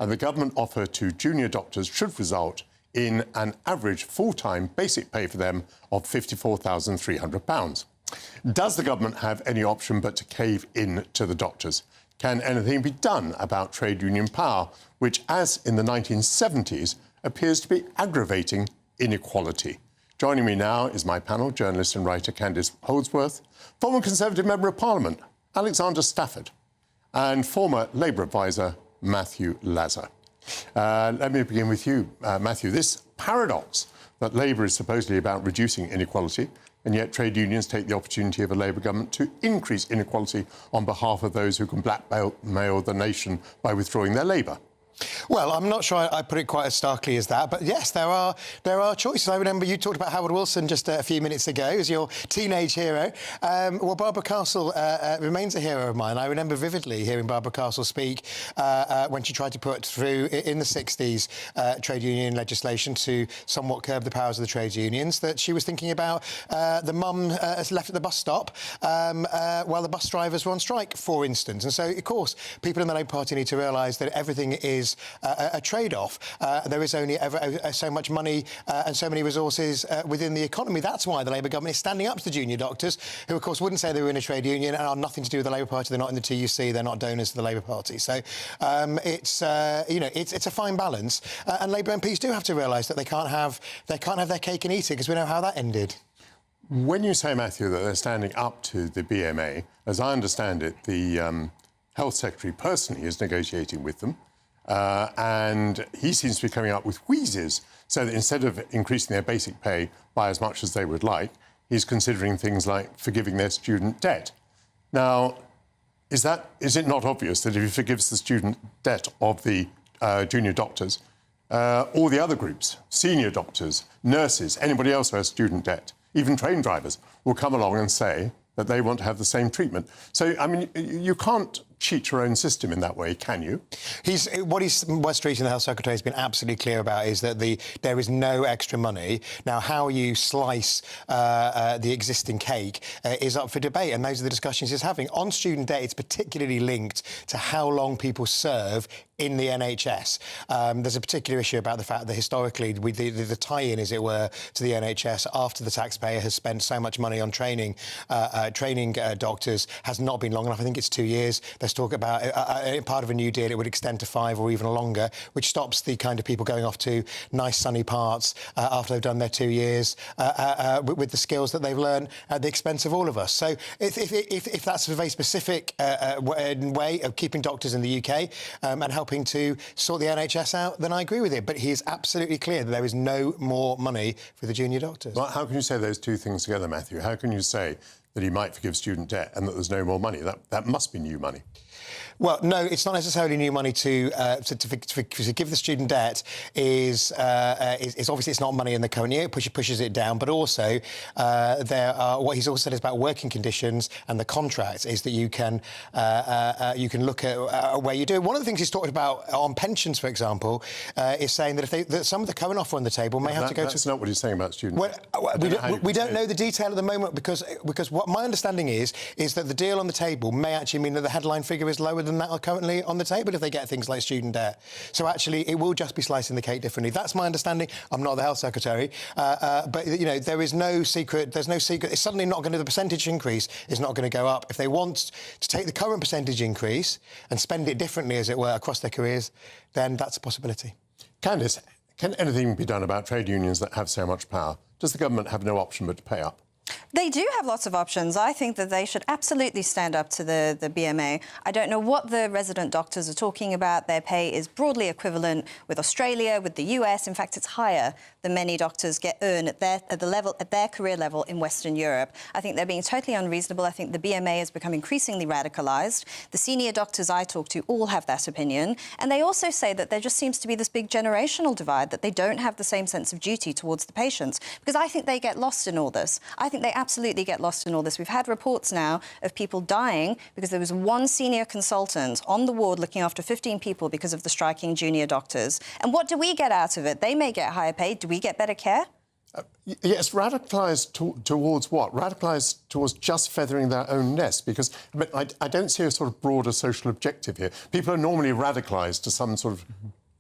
and the government offer to junior doctors should result in an average full-time basic pay for them of £54,300. Does the government have any option but to cave in to the doctors? Can anything be done about trade union power, which, as in the 1970s, appears to be aggravating inequality? Joining me now is my panel, journalist and writer Candice Holdsworth, former Conservative Member of Parliament Alexander Stafford, and former Labour advisor Matthew Lazar. Let me begin with you, Matthew. This paradox that Labour is supposedly about reducing inequality, and yet trade unions take the opportunity of a Labour government to increase inequality on behalf of those who can blackmail the nation by withdrawing their labour. Well, I'm not sure I put it quite as starkly as that, but yes, there are choices. I remember you talked about Howard Wilson just a few minutes ago as your teenage hero. Well, Barbara Castle remains a hero of mine. I remember vividly hearing Barbara Castle speak when she tried to put through, in the 60s, trade union legislation to somewhat curb the powers of the trade unions, that she was thinking about the mum left at the bus stop while the bus drivers were on strike, for instance. And so, of course, people in the Labour Party need to realise that everything is a trade-off. There is only ever so much money and so many resources within the economy. That's why the Labour government is standing up to the junior doctors, who, of course, wouldn't say they were in a trade union and are nothing to do with the Labour Party. They're not in the TUC. They're not donors to the Labour Party. So it's a fine balance. And Labour MPs do have to realise that they can't have their cake and eat it, because we know how that ended. When you say, Matthew, that they're standing up to the BMA, as I understand it, the Health Secretary personally is negotiating with them. And he seems to be coming up with wheezes, so that instead of increasing their basic pay by as much as they would like, he's considering things like forgiving their student debt. Now, is it not obvious that if he forgives the student debt of the junior doctors, all the other groups, senior doctors, nurses, anybody else who has student debt, even train drivers, will come along and say that they want to have the same treatment? So, I mean, you can't cheat your own system in that way, can you? Wes Streeting, the Health Secretary, has been absolutely clear about is that there is no extra money. Now, how you slice the existing cake is up for debate, and those are the discussions he's having. On student debt, it's particularly linked to how long people serve in the NHS. There's a particular issue about the fact that historically the tie-in, as it were, to the NHS after the taxpayer has spent so much money on training doctors has not been long enough. I think it's 2 years. There's talk about part of a new deal, it would extend to 5 or even longer, which stops the kind of people going off to nice sunny parts after they've done their 2 years with the skills that they've learned at the expense of all of us. So if that's a very specific way of keeping doctors in the UK and helping to sort the NHS out, then I agree with it. But he is absolutely clear that there is no more money for the junior doctors. Well, how can you say those two things together, Matthew? How can you say that he might forgive student debt and that there's no more money? That must be new money. Well, no, it's not necessarily new money to give the student debt. Is obviously it's not money in the current year. It pushes it down, but also what he's also said is about working conditions and the contract is that you can look at where you do. One of the things he's talked about on pensions, for example, is saying that some of the current offer on the table may have to go to. That's not what he's saying about student debt. We don't know the detail at the moment because what my understanding is that the deal on the table may actually mean that the headline figure is lower than that are currently on the table if they get things like student debt. So actually, it will just be slicing the cake differently. That's my understanding. I'm not the Health Secretary, but you know there is no secret. There's no secret. It's suddenly not going to. The percentage increase is not going to go up. If they want to take the current percentage increase and spend it differently, as it were, across their careers, then that's a possibility. Candice, can anything be done about trade unions that have so much power? Does the government have no option but to pay up? They do have lots of options. I think that they should absolutely stand up to the BMA. I don't know what the resident doctors are talking about. Their pay is broadly equivalent with Australia, with the US. In fact, it's higher than many doctors earn at their career level in Western Europe. I think they're being totally unreasonable. I think the BMA has become increasingly radicalised. The senior doctors I talk to all have that opinion. And they also say that there just seems to be this big generational divide, that they don't have the same sense of duty towards the patients. Because I think they get lost in all this. I think they absolutely get lost in all this. We've had reports now of people dying because there was one senior consultant on the ward looking after 15 people because of the striking junior doctors. And what do we get out of it? They may get higher paid. Do we get better care? Yes, radicalised towards what? Radicalised towards just feathering their own nest? Because I don't see a sort of broader social objective here. People are normally radicalised to some sort of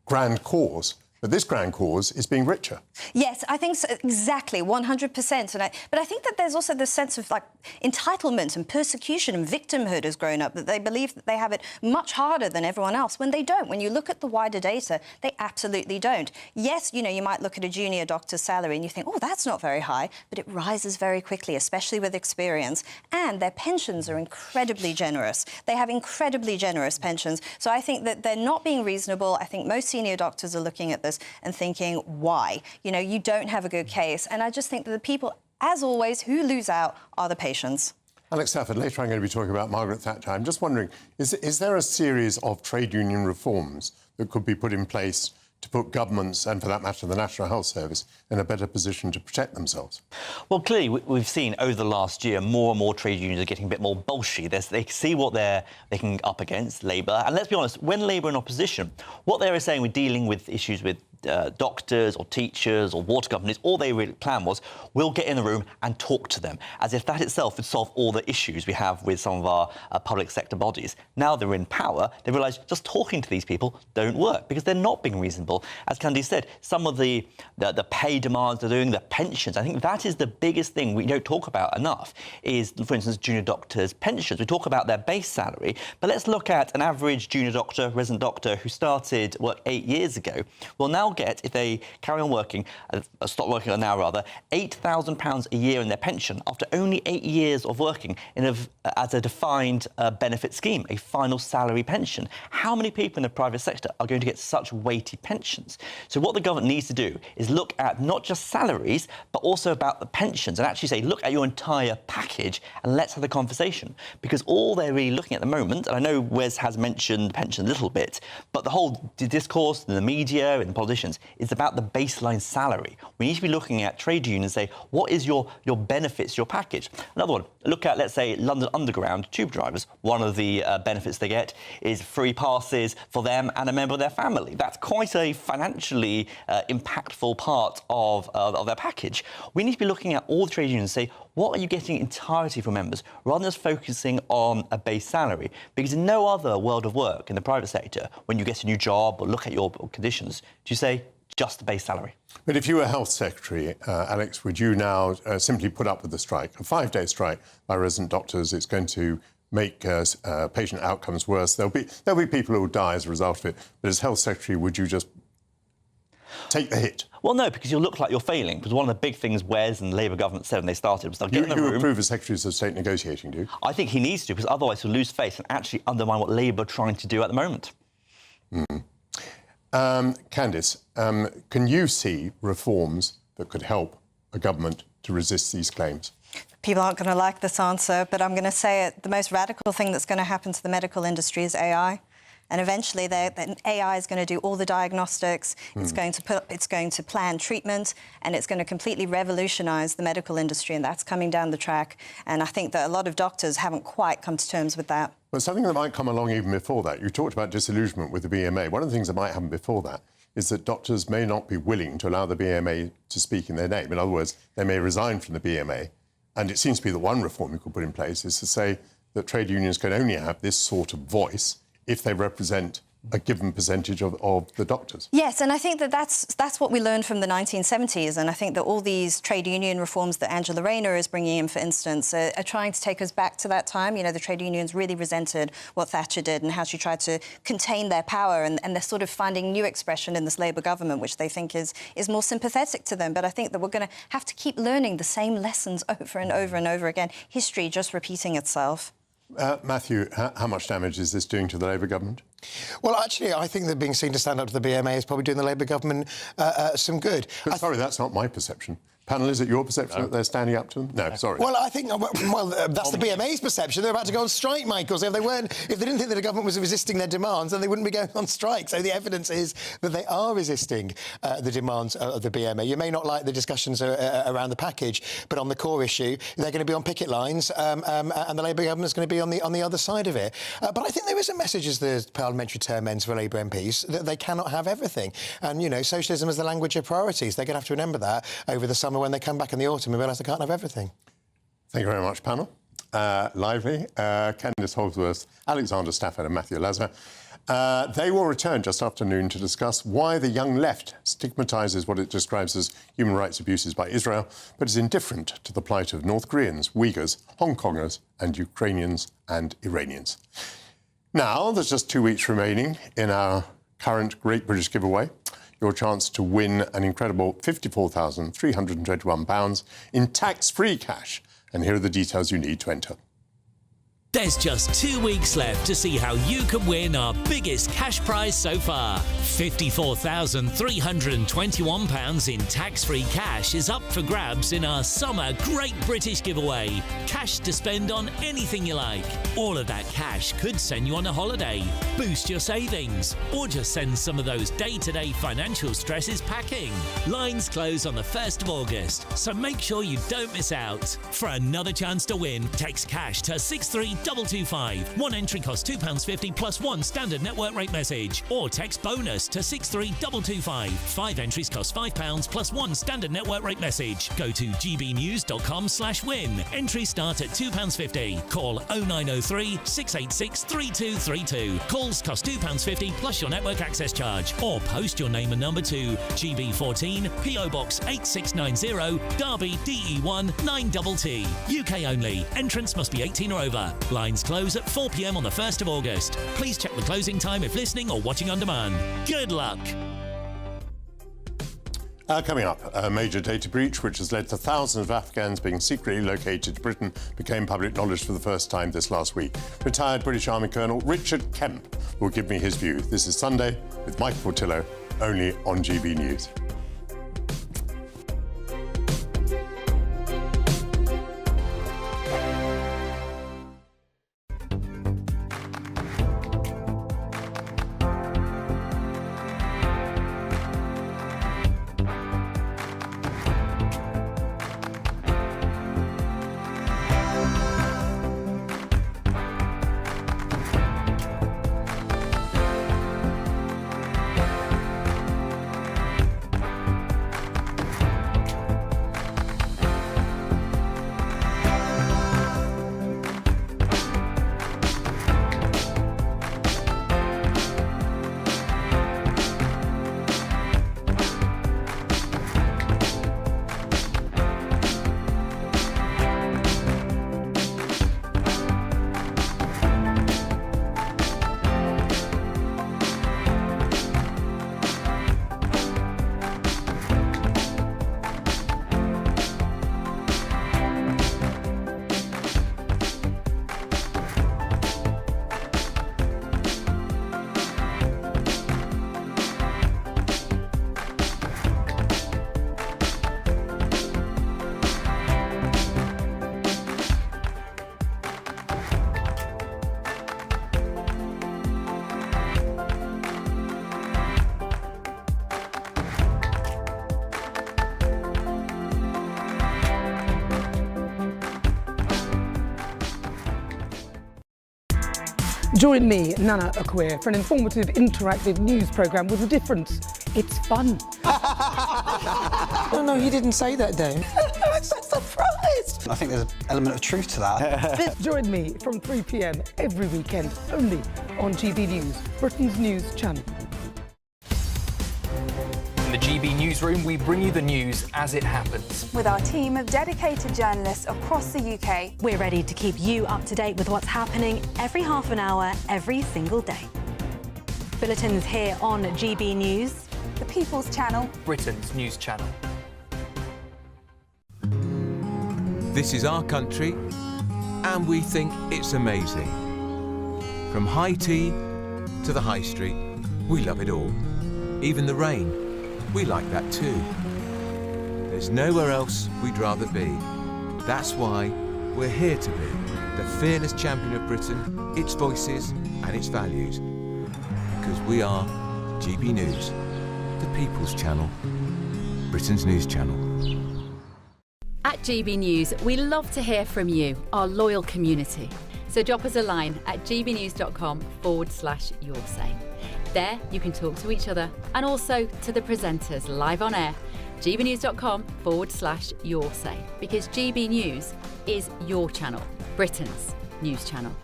grand cause. But this grand cause is being richer. Yes, I think so, exactly, 100%. But I think that there's also this sense of like entitlement and persecution and victimhood has grown up, that they believe that they have it much harder than everyone else when they don't. When you look at the wider data, they absolutely don't. Yes, you know, you might look at a junior doctor's salary and you think, oh, that's not very high, but it rises very quickly, especially with experience. And their pensions are incredibly generous. They have incredibly generous pensions. So I think that they're not being reasonable. I think most senior doctors are looking at this and thinking, why? You know, you don't have a good case. And I just think that the people, as always, who lose out are the patients. Alex Stafford, later I'm going to be talking about Margaret Thatcher. I'm just wondering, is there a series of trade union reforms that could be put in place to put governments, and for that matter the National Health Service, in a better position to protect themselves? Well, clearly, we've seen over the last year more and more trade unions are getting a bit more bolshy. They see what they can up against, Labour. And let's be honest, when Labour are in opposition, what they were saying with dealing with issues with doctors or teachers or water companies, all they really planned was, we'll get in the room and talk to them, as if that itself would solve all the issues we have with some of our public sector bodies. Now they're in power, they realise just talking to these people don't work because they're not being reasonable. As Candy said, some of the pay demands they're doing, the pensions, I think that is the biggest thing we don't talk about enough, is, for instance, junior doctors' pensions. We talk about their base salary, but let's look at an average junior doctor, resident doctor, who started work 8 years ago, will now get, if they carry on working, stop working now rather, £8,000 a year in their pension after only 8 years of working as a defined benefit scheme, a final salary pension. How many people in the private sector are going to get such weighty pensions? So what the government needs to do is look at not just salaries, but also about the pensions, and actually say, look at your entire package and let's have the conversation. Because all they're really looking at the moment, and I know Wes has mentioned pension a little bit, but the whole discourse in the media and the politicians is about the baseline salary. We need to be looking at trade unions and say, what is your benefits, your package? Another one, look at, let's say, London Underground tube drivers. One of the benefits they get is free passes for them and a member of their family. That's quite a financially impactful part of their package. We need to be looking at all the trade unions and say, what are you getting entirety from members, rather than just focusing on a base salary? Because in no other world of work in the private sector, when you get a new job or look at your conditions, do you say just the base salary? But if you were Health Secretary, Alex, would you now simply put up with the strike? A 5-day strike by resident doctors, it's going to make patient outcomes worse. There'll be people who will die as a result of it. But as Health Secretary, would you just take the hit? Well, no, because you'll look like you're failing. Because one of the big things Wes and the Labour government said when they started was they'll get in the room. You approve of Secretaries of State negotiating, do you? I think he needs to, because otherwise he'll lose face and actually undermine what Labour are trying to do at the moment. Candice, can you see reforms that could help a government to resist these claims? People aren't going to like this answer, but I'm going to say it. The most radical thing that's going to happen to the medical industry is AI. And eventually, the AI is going to do all the diagnostics. It's going to plan treatment, and it's going to completely revolutionise the medical industry, and that's coming down the track. And I think that a lot of doctors haven't quite come to terms with that. But something that might come along even before that. You talked about disillusionment with the BMA. One of the things that might happen before that is that doctors may not be willing to allow the BMA to speak in their name. In other words, they may resign from the BMA. And it seems to be that one reform you could put in place is to say that trade unions can only have this sort of voice if they represent a given percentage of the doctors. Yes, and I think that that's what we learned from the 1970s, and I think that all these trade union reforms that Angela Rayner is bringing in, for instance, are trying to take us back to that time. You know, the trade unions really resented what Thatcher did and how she tried to contain their power, and they're sort of finding new expression in this Labour government, which they think is more sympathetic to them. But I think that we're going to have to keep learning the same lessons over and over and over again. History just repeating itself. Matthew, how much damage is this doing to the Labour government? Well, actually, I think that being seen to stand up to the BMA is probably doing the Labour government some good. But sorry, that's not my perception. Panel, is it your perception that they're standing up to them? No, sorry. Well, I think that's the BMA's perception. They're about to go on strike, Michael. So if they didn't think that the government was resisting their demands, then they wouldn't be going on strike. So the evidence is that they are resisting the demands of the BMA. You may not like the discussions around the package, but on the core issue, they're going to be on picket lines, and the Labour government's going to be on the other side of it. But I think there is a message as the parliamentary term ends for Labour MPs that they cannot have everything. And, you know, socialism is the language of priorities. They're going to have to remember that over the summer when they come back in the autumn and realise they can't have everything. Thank you very much, panel. Lively, Candice Holdsworth, Alexander Stafford and Matthew Lazar. They will return just after noon to discuss why the young left stigmatises what it describes as human rights abuses by Israel, but is indifferent to the plight of North Koreans, Uyghurs, Hong Kongers and Ukrainians and Iranians. Now, there's just 2 weeks remaining in our current Great British Giveaway. Your chance to win an incredible £54,321 in tax-free cash. And here are the details you need to enter. There's just 2 weeks left to see how you can win our biggest cash prize so far. £54,321 in tax-free cash is up for grabs in our summer Great British Giveaway. Cash to spend on anything you like. All of that cash could send you on a holiday, boost your savings, or just send some of those day-to-day financial stresses packing. Lines close on the 1st of August, so make sure you don't miss out. For another chance to win, text cash to 63225. One entry costs £2.50 plus one standard network rate message. Or text bonus to 63225. 5 entries cost £5 plus one standard network rate message. Go to gbnews.com/win. Entries start at £2.50. Call 0903 686 3232. Calls cost £2.50 plus your network access charge. Or post your name and number to GB14 PO Box 8690 Derby DE1 9TT. UK only. Entrance must be 18 or over. Lines close at 4 p.m. on the 1st of August. Please check the closing time if listening or watching on demand. Good luck. Coming up, a major data breach which has led to thousands of Afghans being secretly located to Britain became public knowledge for the first time this last week. Retired British Army Colonel Richard Kemp will give me his view. This is Sunday with Mike Portillo, only on GB News. Join me, Nana Okoye, for an informative, interactive news programme with a difference. It's fun. No, he didn't say that, Dave. I'm so surprised. I think there's an element of truth to that. Join me from 3 p.m. every weekend, only on GB News, Britain's news channel. In the GB Newsroom, we bring you the news as it happens. With our team of dedicated journalists across the UK. We're ready to keep you up to date with what's happening every half an hour, every single day. Bulletins here on GB News. The People's Channel. Britain's news channel. This is our country, and we think it's amazing. From high tea to the high street, we love it all. Even the rain, we like that too. There's nowhere else we'd rather be. That's why we're here to be the fearless champion of Britain, its voices and its values. Because we are GB News, the People's Channel, Britain's news channel. At GB News, we love to hear from you, our loyal community. So drop us a line at gbnews.com/yoursay. There you can talk to each other and also to the presenters live on air gbnews.com/yoursay, because GB News is your channel, Britain's news channel.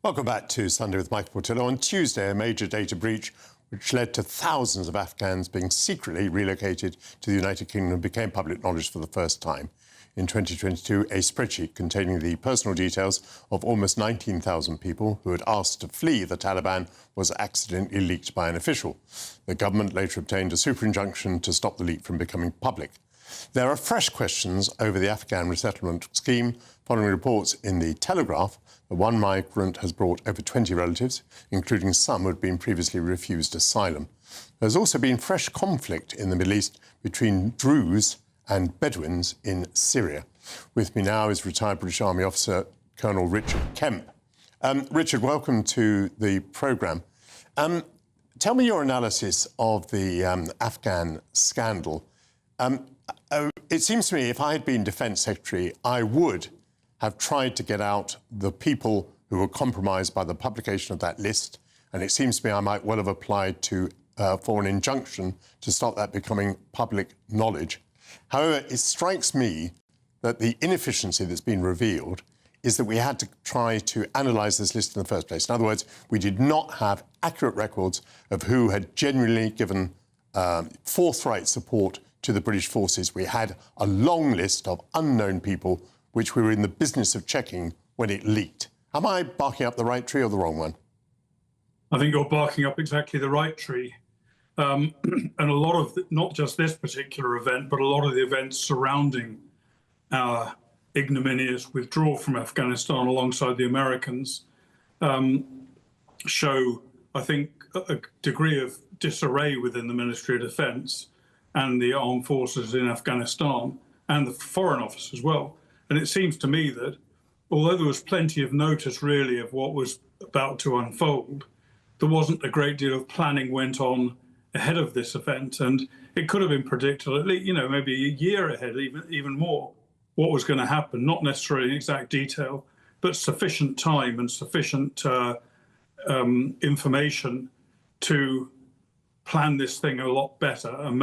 Welcome back to Sunday with Michael Portillo. On Tuesday, a major data breach which led to thousands of Afghans being secretly relocated to the United Kingdom became public knowledge for the first time. In 2022, a spreadsheet containing the personal details of almost 19,000 people who had asked to flee the Taliban was accidentally leaked by an official. The government later obtained a super injunction to stop the leak from becoming public. There are fresh questions over the Afghan resettlement scheme following reports in the Telegraph that one migrant has brought over 20 relatives, including some who had been previously refused asylum. There's also been fresh conflict in the Middle East between Druze and Bedouins in Syria. With me now is retired British Army officer Colonel Richard Kemp. Richard, welcome to the programme. Tell me your analysis of the Afghan scandal. It seems to me if I had been Defence Secretary, I would have tried to get out the people who were compromised by the publication of that list, and it seems to me I might well have applied for an injunction to stop that becoming public knowledge. However, it strikes me that the inefficiency that's been revealed is that we had to try to analyse this list in the first place. In other words, we did not have accurate records of who had genuinely given forthright support to the British forces. We had a long list of unknown people which we were in the business of checking when it leaked. Am I barking up the right tree or the wrong one? I think you're barking up exactly the right tree. And a lot of, not just this particular event, but a lot of the events surrounding our ignominious withdrawal from Afghanistan alongside the Americans show, I think, a degree of disarray within the Ministry of Defence and the armed forces in Afghanistan and the Foreign Office as well. And it seems to me that although there was plenty of notice really of what was about to unfold, there wasn't a great deal of planning went on ahead of this event. And it could have been predicted at least, maybe a year ahead, even more, what was going to happen, not necessarily in exact detail, but sufficient time and sufficient information to plan this thing a lot better and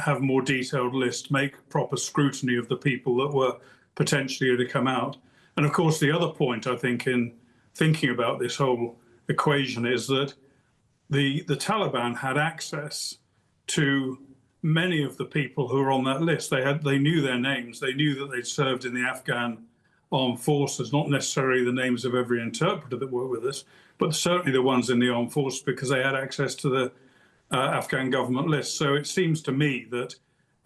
have more detailed lists, make proper scrutiny of the people that were potentially to come out. And of course, the other point, I think, in thinking about this whole equation is that the Taliban had access to many of the people who were on that list. They knew their names. They knew that they'd served in the Afghan armed forces, not necessarily the names of every interpreter that worked with us, but certainly the ones in the armed forces because they had access to the Afghan government list. So it seems to me that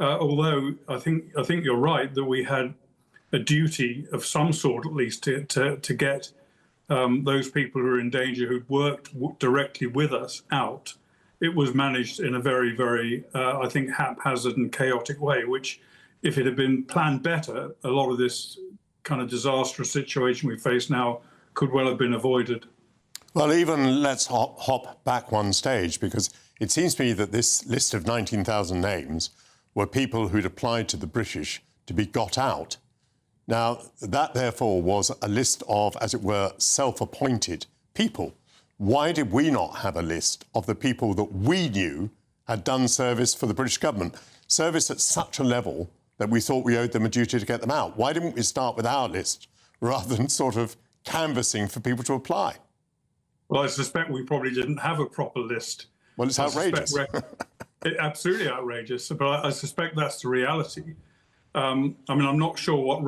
although I think you're right that we had a duty of some sort, at least, to get those people who are in danger who'd worked directly with us out, it was managed in a very, very, I think, haphazard and chaotic way, which, if it had been planned better, a lot of this kind of disastrous situation we face now could well have been avoided. Well, even let's hop back one stage, because it seems to me that this list of 19,000 names were people who'd applied to the British to be got out. Now, that, therefore, was a list of, as it were, self-appointed people. Why did we not have a list of the people that we knew had done service for the British government, service at such a level that we thought we owed them a duty to get them out? Why didn't we start with our list rather than sort of canvassing for people to apply? Well, I suspect we probably didn't have a proper list. Well, it's outrageous. Absolutely outrageous, but I suspect that's the reality. I mean, I'm not sure what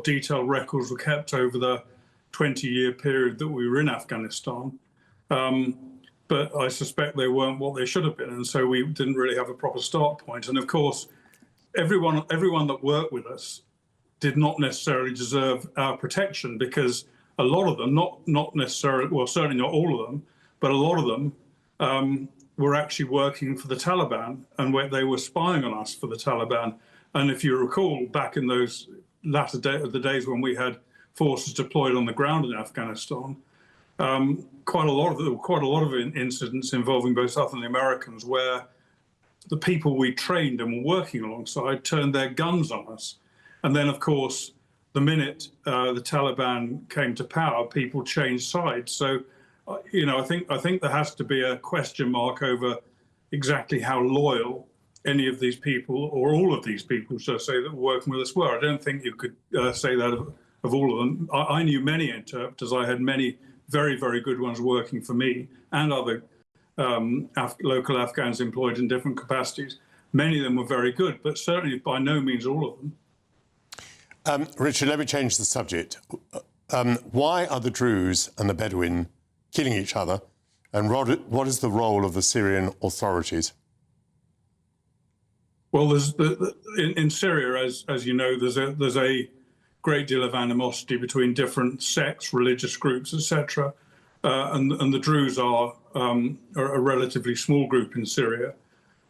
detailed records were kept over the 20-year period that we were in Afghanistan, but I suspect they weren't what they should have been, and so we didn't really have a proper start point. And of course, everyone that worked with us did not necessarily deserve our protection, because a lot of them, not necessarily, well, certainly not all of them, but a lot of them were actually working for the Taliban, and they were spying on us for the Taliban. And if you recall, back in those latter days when we had forces deployed on the ground in Afghanistan, quite a lot of incidents involving both us and the Americans, where the people we trained and were working alongside turned their guns on us. And then, of course, the minute the Taliban came to power, people changed sides. So, I think there has to be a question mark over exactly how loyal any of these people, or all of these people, should I say, that were working with us were. I don't think you could say that of all of them. I knew many interpreters. I had many very, very good ones working for me and other local Afghans employed in different capacities. Many of them were very good, but certainly by no means all of them. Richard, let me change the subject. Why are the Druze and the Bedouin killing each other? And what is the role of the Syrian authorities? Well, there's in Syria, as you know, there's a great deal of animosity between different sects, religious groups, etc. And the Druze are a relatively small group in Syria,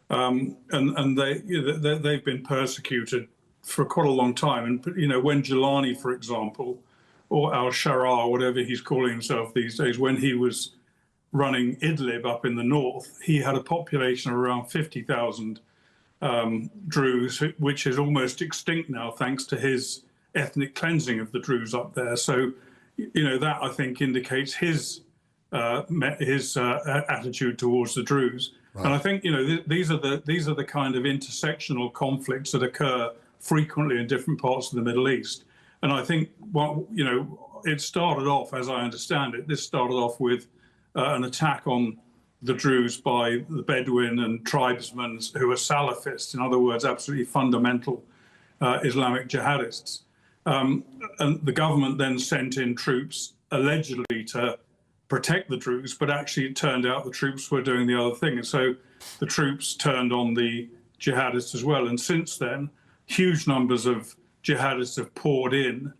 and they've been persecuted for quite a long time. And when Gilani, for example, or al-Shara, whatever he's calling himself these days, when he was running Idlib up in the north, he had a population of around 50,000 Druze, which is almost extinct now thanks to his ethnic cleansing of the Druze up there. So, that I think indicates his attitude towards the Druze. Right. And I think these are the kind of intersectional conflicts that occur frequently in different parts of the Middle East. And I think it started off, as I understand it, this started off with an attack on the Druze by the Bedouin and tribesmen who are Salafists, in other words, absolutely fundamental Islamic jihadists. And the government then sent in troops allegedly to protect the Druze, but actually it turned out the troops were doing the other thing. And so the troops turned on the jihadists as well. And since then, huge numbers of jihadists have poured in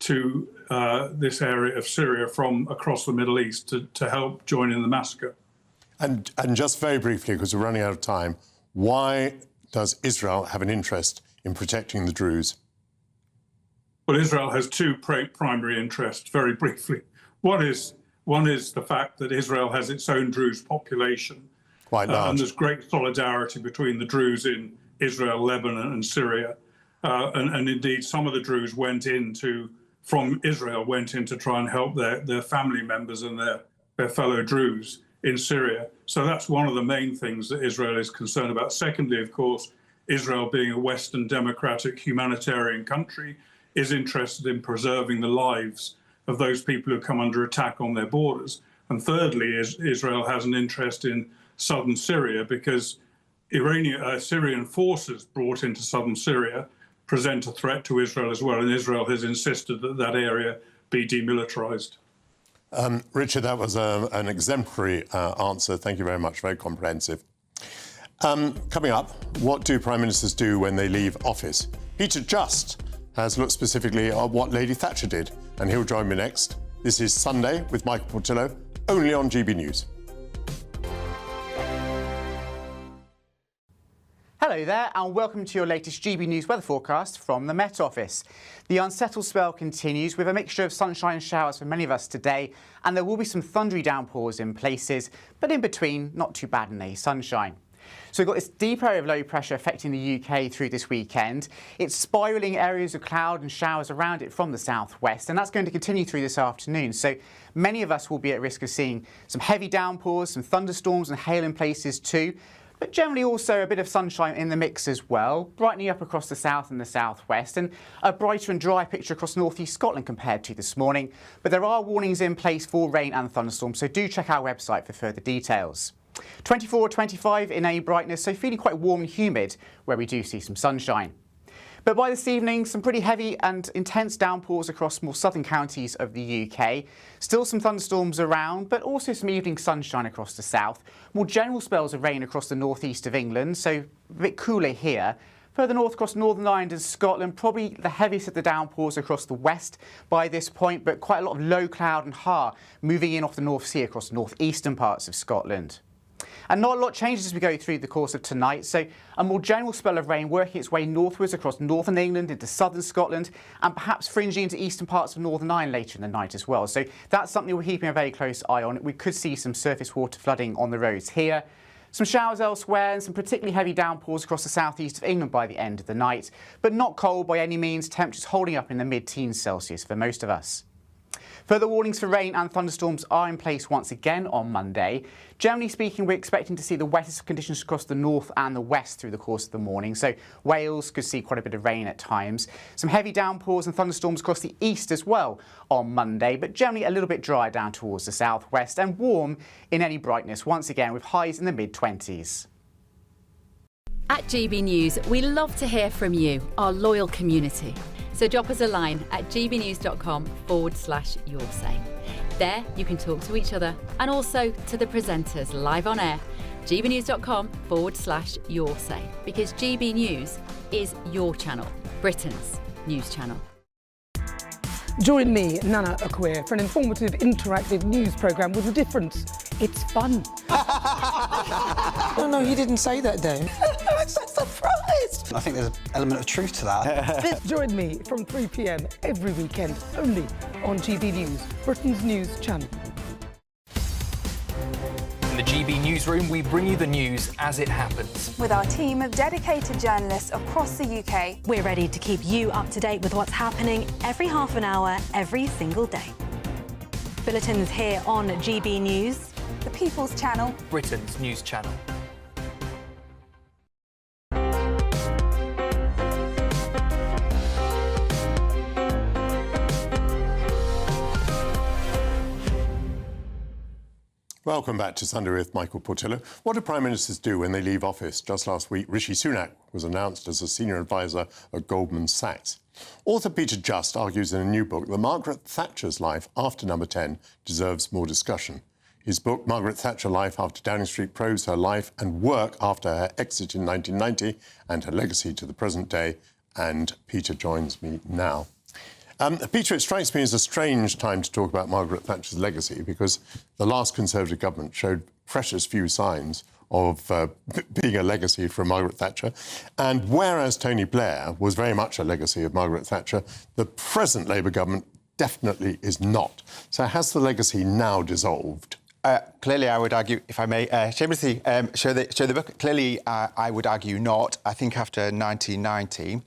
to this area of Syria from across the Middle East to help join in the massacre. And just very briefly, because we're running out of time, why does Israel have an interest in protecting the Druze? Well, Israel has two primary interests, very briefly. One is the fact that Israel has its own Druze population. Quite large. And there's great solidarity between the Druze in Israel, Lebanon and Syria. And indeed, some of the Druze from Israel went in to try and help their family members and their fellow Druze in Syria. So that's one of the main things that Israel is concerned about. Secondly, of course, Israel, being a Western democratic humanitarian country, is interested in preserving the lives of those people who come under attack on their borders. And thirdly, Israel has an interest in southern Syria because Syrian forces brought into southern Syria present a threat to Israel as well, and Israel has insisted that that area be demilitarized. Richard, that was an exemplary answer. Thank you very much. Very comprehensive. Coming up, what do Prime Ministers do when they leave office? Peter Just has looked specifically at what Lady Thatcher did, and he'll join me next. This is Sunday with Michael Portillo, only on GB News. Hello there and welcome to your latest GB News weather forecast from the Met Office. The unsettled spell continues with a mixture of sunshine and showers for many of us today, and there will be some thundery downpours in places, but in between, not too bad in the sunshine. So we've got this deep area of low pressure affecting the UK through this weekend. It's spiralling areas of cloud and showers around it from the southwest, and that's going to continue through this afternoon. So many of us will be at risk of seeing some heavy downpours, some thunderstorms and hail in places too. But generally also a bit of sunshine in the mix as well, brightening up across the south and the southwest, and a brighter and dry picture across northeast Scotland compared to this morning. But there are warnings in place for rain and thunderstorms, so do check our website for further details. 24 or 25 in a brightness, so feeling quite warm and humid where we do see some sunshine. But by this evening, some pretty heavy and intense downpours across more southern counties of the UK. Still some thunderstorms around, but also some evening sunshine across the south. More general spells of rain across the northeast of England, so a bit cooler here. Further north across Northern Ireland and Scotland, probably the heaviest of the downpours across the west by this point, but quite a lot of low cloud and ha moving in off the North Sea across northeastern parts of Scotland. And not a lot changes as we go through the course of tonight, so a more general spell of rain working its way northwards across northern England into southern Scotland and perhaps fringing into eastern parts of Northern Ireland later in the night as well. So that's something we're keeping a very close eye on. We could see some surface water flooding on the roads here. Some showers elsewhere and some particularly heavy downpours across the southeast of England by the end of the night, but not cold by any means, temperatures holding up in the mid-teens Celsius for most of us. Further warnings for rain and thunderstorms are in place once again on Monday. Generally speaking, we're expecting to see the wettest conditions across the north and the west through the course of the morning. So Wales could see quite a bit of rain at times. Some heavy downpours and thunderstorms across the east as well on Monday, but generally a little bit dry down towards the southwest and warm in any brightness once again with highs in the mid-20s. At GB News, we love to hear from you, our loyal community. So drop us a line at gbnews.com/your say. There you can talk to each other and also to the presenters live on air. gbnews.com/your say, because GB News is your channel, Britain's news channel. Join me, Nana Akweer, for an informative, interactive news programme with a difference. It's fun. No, he didn't say that, Dave. I'm so surprised. I think there's an element of truth to that. Join me from 3 p.m. every weekend, only on GB News, Britain's news channel. In the GB newsroom, we bring you the news as it happens. With our team of dedicated journalists across the UK, we're ready to keep you up to date with what's happening every half an hour, every single day. Bulletins here on GB News, the People's Channel, Britain's news channel. Welcome back to Sunday with Michael Portillo. What do Prime Ministers do when they leave office? Just last week, Rishi Sunak was announced as a senior advisor at Goldman Sachs. Author Peter Just argues in a new book that Margaret Thatcher's life after Number 10 deserves more discussion. His book, Margaret Thatcher, Life After Downing Street, probes her life and work after her exit in 1990 and her legacy to the present day. And Peter joins me now. Peter, it strikes me as a strange time to talk about Margaret Thatcher's legacy because the last Conservative government showed precious few signs of being a legacy from Margaret Thatcher. And whereas Tony Blair was very much a legacy of Margaret Thatcher, the present Labour government definitely is not. So has the legacy now dissolved? Clearly, I would argue, if I may, shamelessly show the book. Clearly, I would argue not. I think after 1990,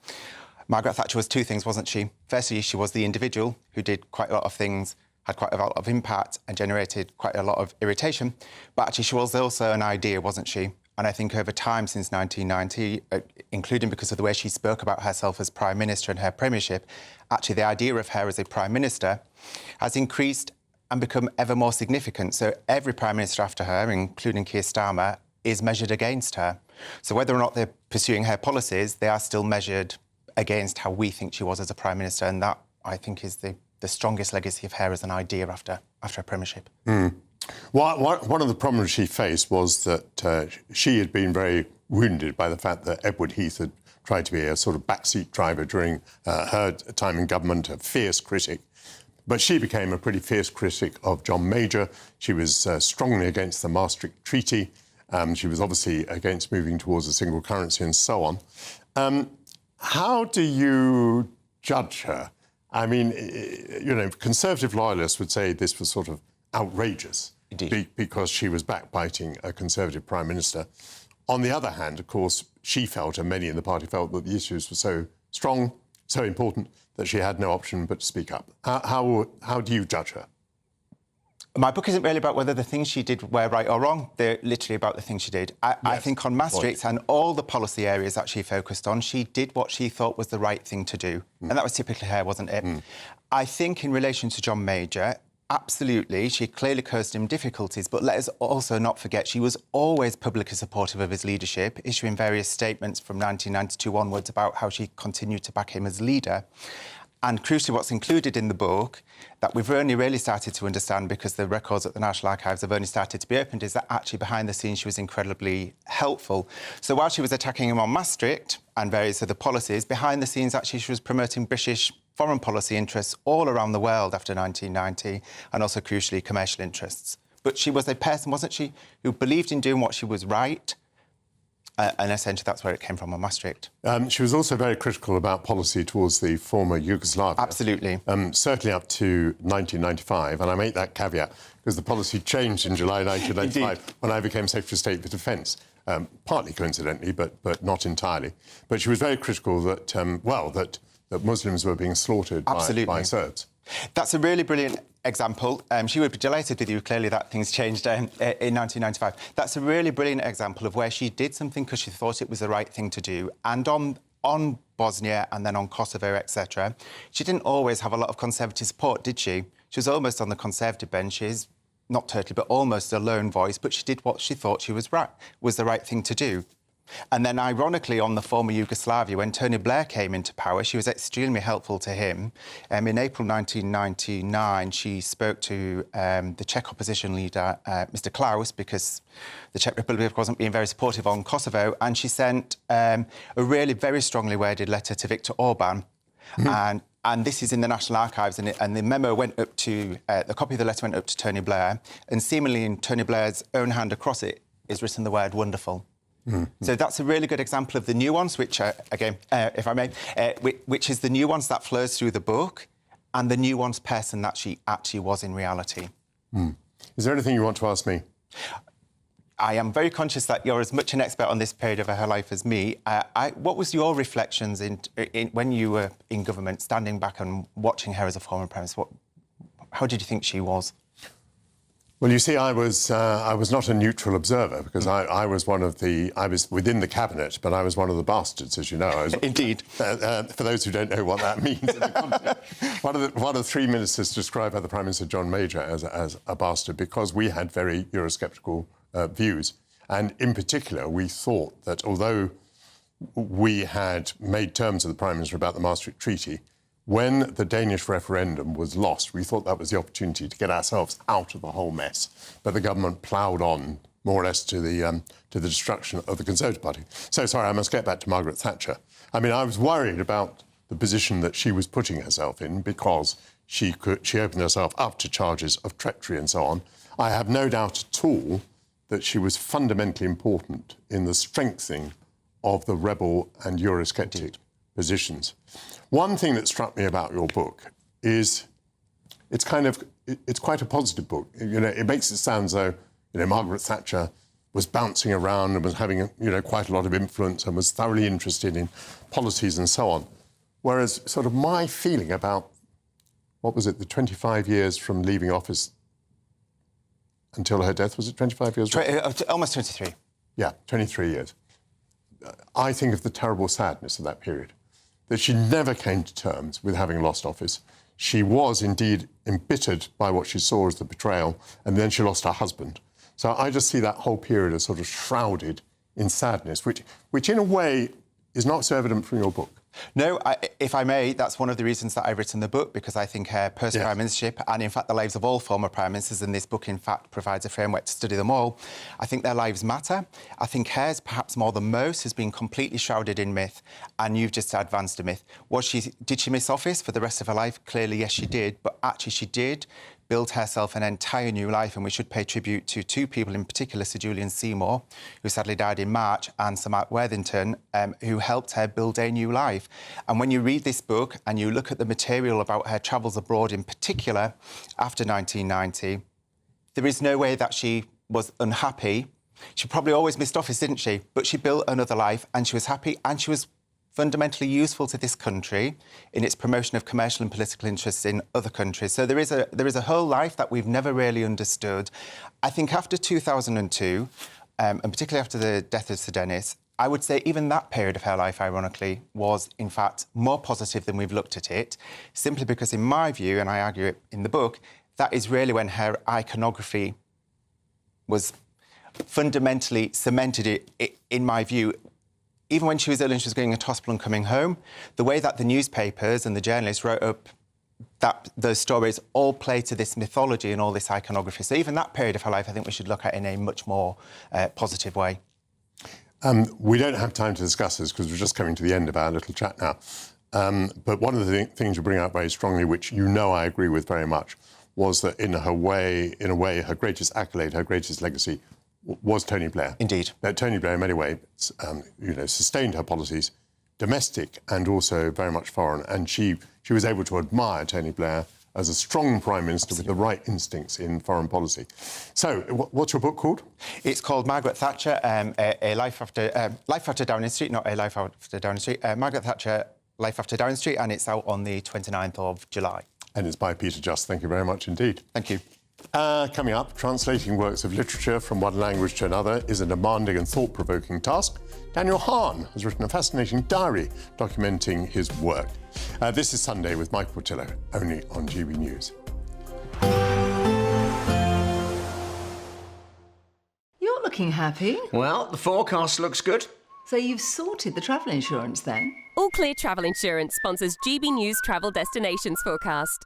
Margaret Thatcher was two things, wasn't she? Firstly, she was the individual who did quite a lot of things, had quite a lot of impact and generated quite a lot of irritation. But actually, she was also an idea, wasn't she? And I think over time since 1990, including because of the way she spoke about herself as Prime Minister and her premiership, actually the idea of her as a Prime Minister has increased and become ever more significant. So every Prime Minister after her, including Keir Starmer, is measured against her. So whether or not they're pursuing her policies, they are still measured against how we think she was as a Prime Minister. And that, I think, is the strongest legacy of her as an idea after her premiership. Mm. One of the problems she faced was that she had been very wounded by the fact that Edward Heath had tried to be a sort of backseat driver during her time in government, a fierce critic. But she became a pretty fierce critic of John Major. She was strongly against the Maastricht Treaty. She was obviously against moving towards a single currency and so on. How do you judge her? I mean, you know, Conservative loyalists would say this was sort of outrageous because she was backbiting a Conservative Prime Minister. On the other hand, of course, she felt, and many in the party felt, that the issues were so strong, so important, that she had no option but to speak up. How do you judge her? My book isn't really about whether the things she did were right or wrong. They're literally about the things she did. I think on Maastricht and all the policy areas that she focused on, she did what she thought was the right thing to do. And that was typically her, wasn't it? I think in relation to John Major, absolutely, she clearly caused him difficulties, but let us also not forget she was always publicly supportive of his leadership, issuing various statements from 1992 onwards about how she continued to back him as leader. And crucially, what's included in the book that we've only really started to understand because the records at the National Archives have only started to be opened is that actually behind the scenes she was incredibly helpful. So while she was attacking him on Maastricht and various other policies, behind the scenes actually she was promoting British foreign policy interests all around the world after 1990 and also crucially commercial interests. But she was a person, wasn't she, who believed in doing what she was right And essentially that's where it came from on Maastricht. She was also very critical about policy towards the former Yugoslavia. Absolutely. Certainly up to 1995, and I make that caveat because the policy changed in July 1995 when I became Secretary of State for Defence, partly coincidentally, but not entirely. But she was very critical that, that Muslims were being slaughtered by Serbs. That's a really brilliant example. She would be delighted with you, clearly, that things changed in 1995. That's a really brilliant example of where she did something because she thought it was the right thing to do. And on Bosnia and then on Kosovo, etc., she didn't always have a lot of Conservative support, did she? She was almost on the Conservative benches, not totally, but almost a lone voice, but she did what she thought she was the right thing to do. And then, ironically, on the former Yugoslavia, when Tony Blair came into power, she was extremely helpful to him. In April 1999, she spoke to the Czech opposition leader, Mr. Klaus, because the Czech Republic wasn't being very supportive on Kosovo, and she sent a really very strongly worded letter to Viktor Orban. And this is in the National Archives, and the memo went up to, the copy of the letter went up to Tony Blair, and seemingly in Tony Blair's own hand across it is written the word wonderful. So that's a really good example of the nuance, which, again, if I may, which is the nuance that flows through the book and the nuanced person that she actually was in reality. Is there anything you want to ask me? I am very conscious that you're as much an expert on this period of her life as me. What was your reflections when you were in government, standing back and watching her as a former Prime Minister? How did you think she was? Well, you see, I was not a neutral observer because I was within the cabinet, but I was one of the bastards, as you know. Indeed. For those who don't know what that means, in the context, one of the three ministers described by the Prime Minister, John Major, as a bastard because we had very Eurosceptical views, and in particular, we thought that although we had made terms with the Prime Minister about the Maastricht Treaty, when the Danish referendum was lost, we thought that was the opportunity to get ourselves out of the whole mess. But the government ploughed on, more or less, to the destruction of the Conservative Party. So, sorry, I must get back to Margaret Thatcher. I mean, I was worried about the position that she was putting herself in because she opened herself up to charges of treachery and so on. I have no doubt at all that she was fundamentally important in the strengthening of the rebel and Eurosceptic positions. One thing that struck me about your book is it's quite a positive book. You know, it makes it sound as though, you know, Margaret Thatcher was bouncing around and was having, you know, quite a lot of influence and was thoroughly interested in policies and so on. Whereas sort of my feeling about, what was it, the 25 years from leaving office until her death, was it 25 years? Almost 23. Yeah, 23 years. I think of the terrible sadness of that period, that she never came to terms with having lost office. She was indeed embittered by what she saw as the betrayal, and then she lost her husband. So I just see that whole period as sort of shrouded in sadness, which in a way is not so evident from your book. No, if I may, that's one of the reasons that I've written the book, because I think her post-prime ministership, and in fact the lives of all former prime ministers, and this book in fact provides a framework to study them all, I think their lives matter. I think hers, perhaps more than most, has been completely shrouded in myth, and you've just advanced a myth. Did she miss office for the rest of her life? Clearly, yes, she did, but actually she did build herself an entire new life, and we should pay tribute to two people in particular, Sir Julian Seymour, who sadly died in March, and Sir Mark Worthington, who helped her build a new life. And when you read this book and you look at the material about her travels abroad in particular after 1990, there is no way that she was unhappy. She probably always missed office, didn't she? But she built another life, and she was happy, and she was fundamentally useful to this country in its promotion of commercial and political interests in other countries. So there is a whole life that we've never really understood. I think after 2002, and particularly after the death of Sir Dennis, I would say even that period of her life, ironically, was in fact more positive than we've looked at it, simply because in my view, and I argue it in the book, that is really when her iconography was fundamentally cemented, in my view. Even when she was ill and she was going into hospital and coming home, the way that the newspapers and the journalists wrote up that those stories all play to this mythology and all this iconography. So even that period of her life, I think we should look at in a much more positive way. We don't have time to discuss this because we're just coming to the end of our little chat now. But one of the things you bring out very strongly, which you know I agree with very much, was that in a way, her greatest accolade, her greatest legacy was Tony Blair. Indeed. Tony Blair, in many ways, sustained her policies, domestic and also very much foreign. And she was able to admire Tony Blair as a strong Prime Minister with the right instincts in foreign policy. So, what's your book called? It's called Margaret Thatcher, a Life After Downing Street, not A Life After Downing Street. Margaret Thatcher, Life After Downing Street, and it's out on the 29th of July. And it's by Peter Just. Thank you very much indeed. Thank you. Coming up, translating works of literature from one language to another is a demanding and thought-provoking task. Daniel Hahn has written a fascinating diary documenting his work. This is Sunday with Michael Portillo, only on GB News. You're looking happy. Well, the forecast looks good. So you've sorted the travel insurance then? All Clear Travel Insurance sponsors GB News Travel Destinations Forecast.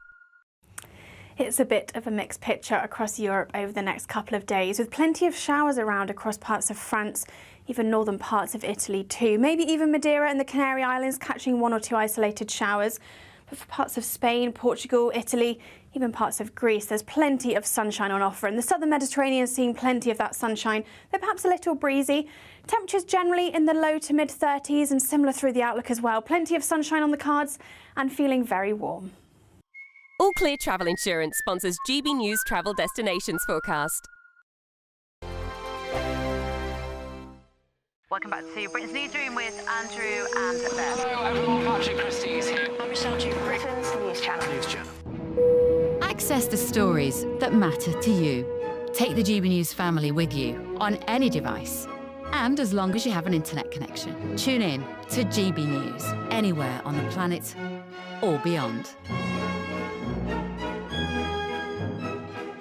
It's a bit of a mixed picture across Europe over the next couple of days, with plenty of showers around across parts of France, even northern parts of Italy too. Maybe even Madeira and the Canary Islands catching one or two isolated showers. But for parts of Spain, Portugal, Italy, even parts of Greece, there's plenty of sunshine on offer. And the southern Mediterranean is seeing plenty of that sunshine, though perhaps a little breezy. Temperatures generally in the low to mid-30s and similar through the outlook as well. Plenty of sunshine on the cards and feeling very warm. All Clear Travel Insurance sponsors GB News Travel Destinations Forecast. Welcome back to Britain's Newsroom with Andrew and Beth. Hello everyone, Patrick Christie is here. I'm Michelle Duke, Britain's News Channel. News Channel. Access the stories that matter to you. Take the GB News family with you on any device. And as long as you have an internet connection, tune in to GB News anywhere on the planet or beyond.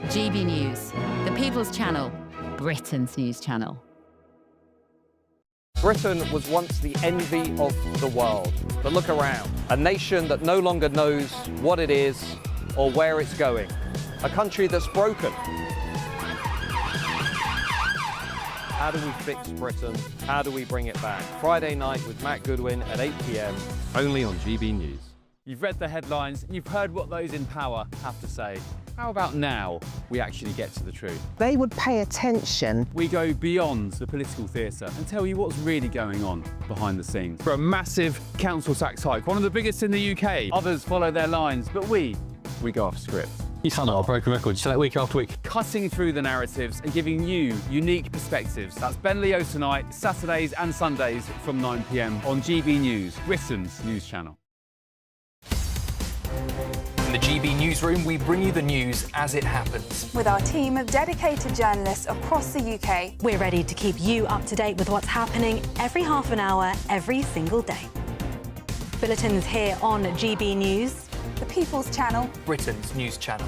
GB News, the People's Channel, Britain's news channel. Britain was once the envy of the world. But look around. A nation that no longer knows what it is or where it's going. A country that's broken. How do we fix Britain? How do we bring it back? Friday night with Matt Goodwin at 8 p.m. only on GB News. You've read the headlines, you've heard what those in power have to say. How about now we actually get to the truth? They would pay attention. We go beyond the political theatre and tell you what's really going on behind the scenes. For a massive council tax hike, one of the biggest in the UK. Others follow their lines, but we go off script. You sound like a broken record, you say that week after week. Cutting through the narratives and giving you unique perspectives. That's Ben Leo tonight, Saturdays and Sundays from 9 p.m. on GB News, Britain's news channel. In the GB Newsroom, we bring you the news as it happens. With our team of dedicated journalists across the UK. We're ready to keep you up to date with what's happening every half an hour, every single day. Bulletins here on GB News, the People's Channel, Britain's news channel.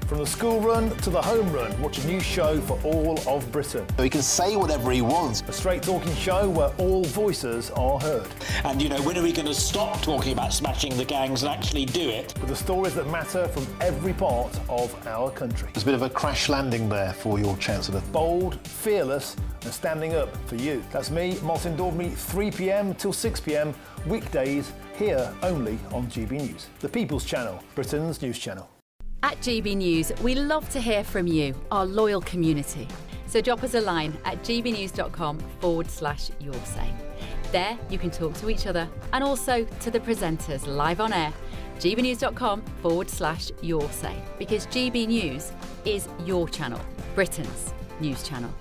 From the school run to the home run, watch a new show for all of Britain. So he can say whatever he wants. A straight-talking show where all voices are heard. And, you know, when are we going to stop talking about smashing the gangs and actually do it? With the stories that matter from every part of our country. There's a bit of a crash landing there for your Chancellor. Bold, fearless and standing up for you. That's me, Martin Daubney, 3 p.m. till 6 p.m, weekdays, here only on GB News. The People's Channel, Britain's news channel. At GB News, we love to hear from you, our loyal community. So drop us a line at gbnews.com/yoursay. There you can talk to each other and also to the presenters live on air. gbnews.com/yoursay, because GB News is your channel, Britain's news channel.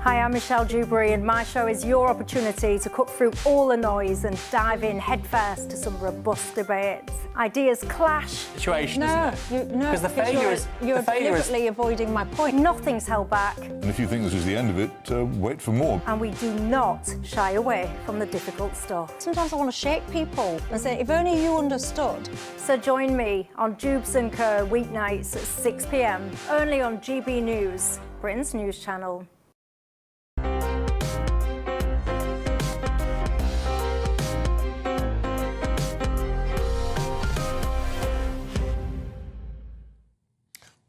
Hi, I'm Michelle Dewberry and my show is your opportunity to cut through all the noise and dive in headfirst to some robust debates. Ideas clash. Situation, No, isn't it? no, Because the failure is... You're deliberately avoiding my point. Nothing's held back. And if you think this is the end of it, wait for more. And we do not shy away from the difficult stuff. Sometimes I want to shake people and say, if only you understood. So join me on Jubes & Co weeknights at 6 p.m, only on GB News, Britain's news channel.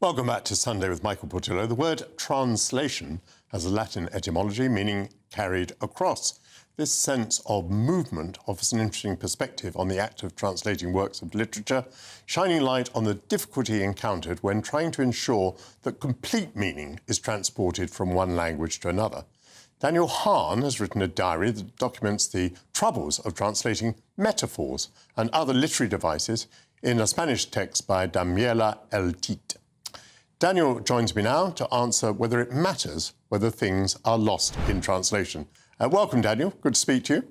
Welcome back to Sunday with Michael Portillo. The word translation has a Latin etymology meaning carried across. This sense of movement offers an interesting perspective on the act of translating works of literature, shining light on the difficulty encountered when trying to ensure that complete meaning is transported from one language to another. Daniel Hahn has written a diary that documents the troubles of translating metaphors and other literary devices in a Spanish text by Daniela El Tit. Daniel joins me now to answer whether it matters whether things are lost in translation. Welcome, Daniel. Good to speak to you.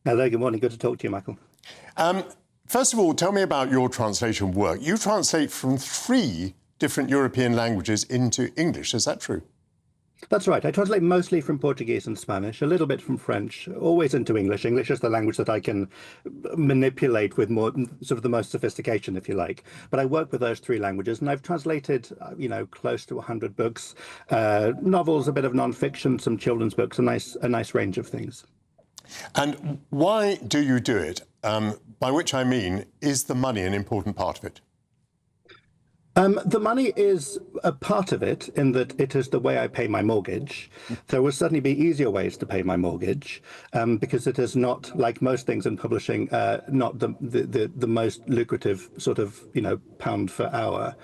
Hello, good morning. Good to talk to you, Michael. First of all, tell me about your translation work. You translate from 3 different European languages into English. Is that true? That's right. I translate mostly from Portuguese and Spanish, a little bit from French, always into English. English is the language that I can manipulate with more, sort of the most sophistication, if you like. But I work with those 3 languages, and I've translated, close to 100 books, novels, a bit of non-fiction, some children's books, a nice range of things. And why do you do it? By which I mean, is the money an important part of it? The money is a part of it in that it is the way I pay my mortgage. There will certainly be easier ways to pay my mortgage because it is not, like most things in publishing, not the most lucrative sort of, pound per hour.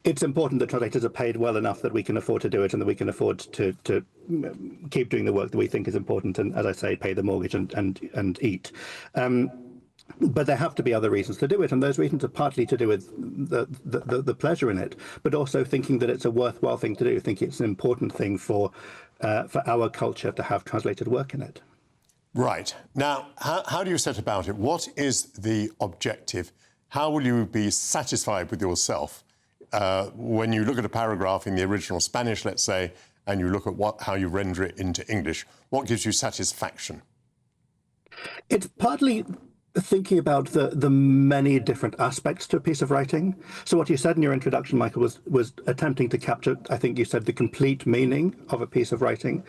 It's important that translators are paid well enough that we can afford to do it and that we can afford to keep doing the work that we think is important and, as I say, pay the mortgage and eat. But there have to be other reasons to do it, and those reasons are partly to do with the pleasure in it, but also thinking that it's a worthwhile thing to do, thinking it's an important thing for our culture to have translated work in it. Right. Now, how do you set about it? What is the objective? How will you be satisfied with yourself when you look at a paragraph in the original Spanish, let's say, and you look at how you render it into English? What gives you satisfaction? It's partly thinking about the many different aspects to a piece of writing. So what you said in your introduction, Michael, was attempting to capture, I think you said, the complete meaning of a piece of writing.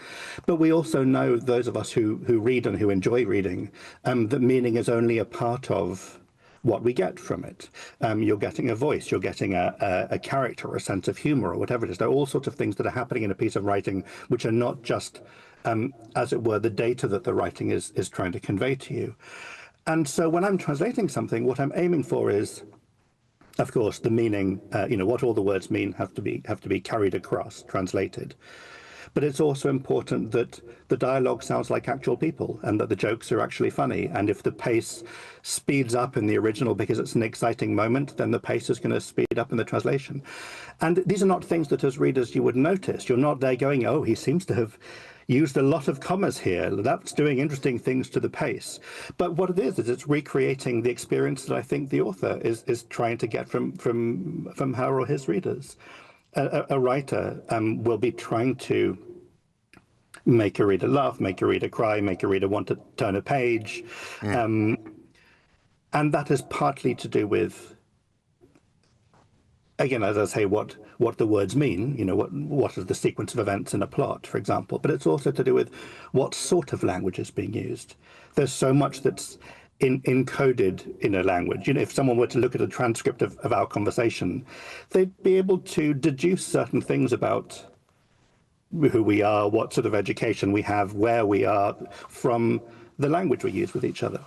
But we also know, those of us who read and who enjoy reading, that meaning is only a part of what we get from it. You're getting a voice, you're getting a character, a sense of humor, or whatever it is. There are all sorts of things that are happening in a piece of writing which are not just, as it were, the data that the writing is trying to convey to you. And so when I'm translating something, what I'm aiming for is, of course, the meaning, what all the words mean have to be carried across, translated. But it's also important that the dialogue sounds like actual people and that the jokes are actually funny. And if the pace speeds up in the original because it's an exciting moment, then the pace is going to speed up in the translation. And these are not things that as readers you would notice. You're not there going, oh, he seems to have used a lot of commas here. That's doing interesting things to the pace. But what it is it's recreating the experience that I think the author is trying to get from her or his readers. A writer will be trying to make a reader laugh, make a reader cry, make a reader want to turn a page. And that is partly to do with, again, as I say, what the words mean, what is the sequence of events in a plot, for example. But it's also to do with what sort of language is being used. There's so much that's encoded in a language. If someone were to look at a transcript of our conversation, they'd be able to deduce certain things about who we are, what sort of education we have, where we are, from the language we use with each other.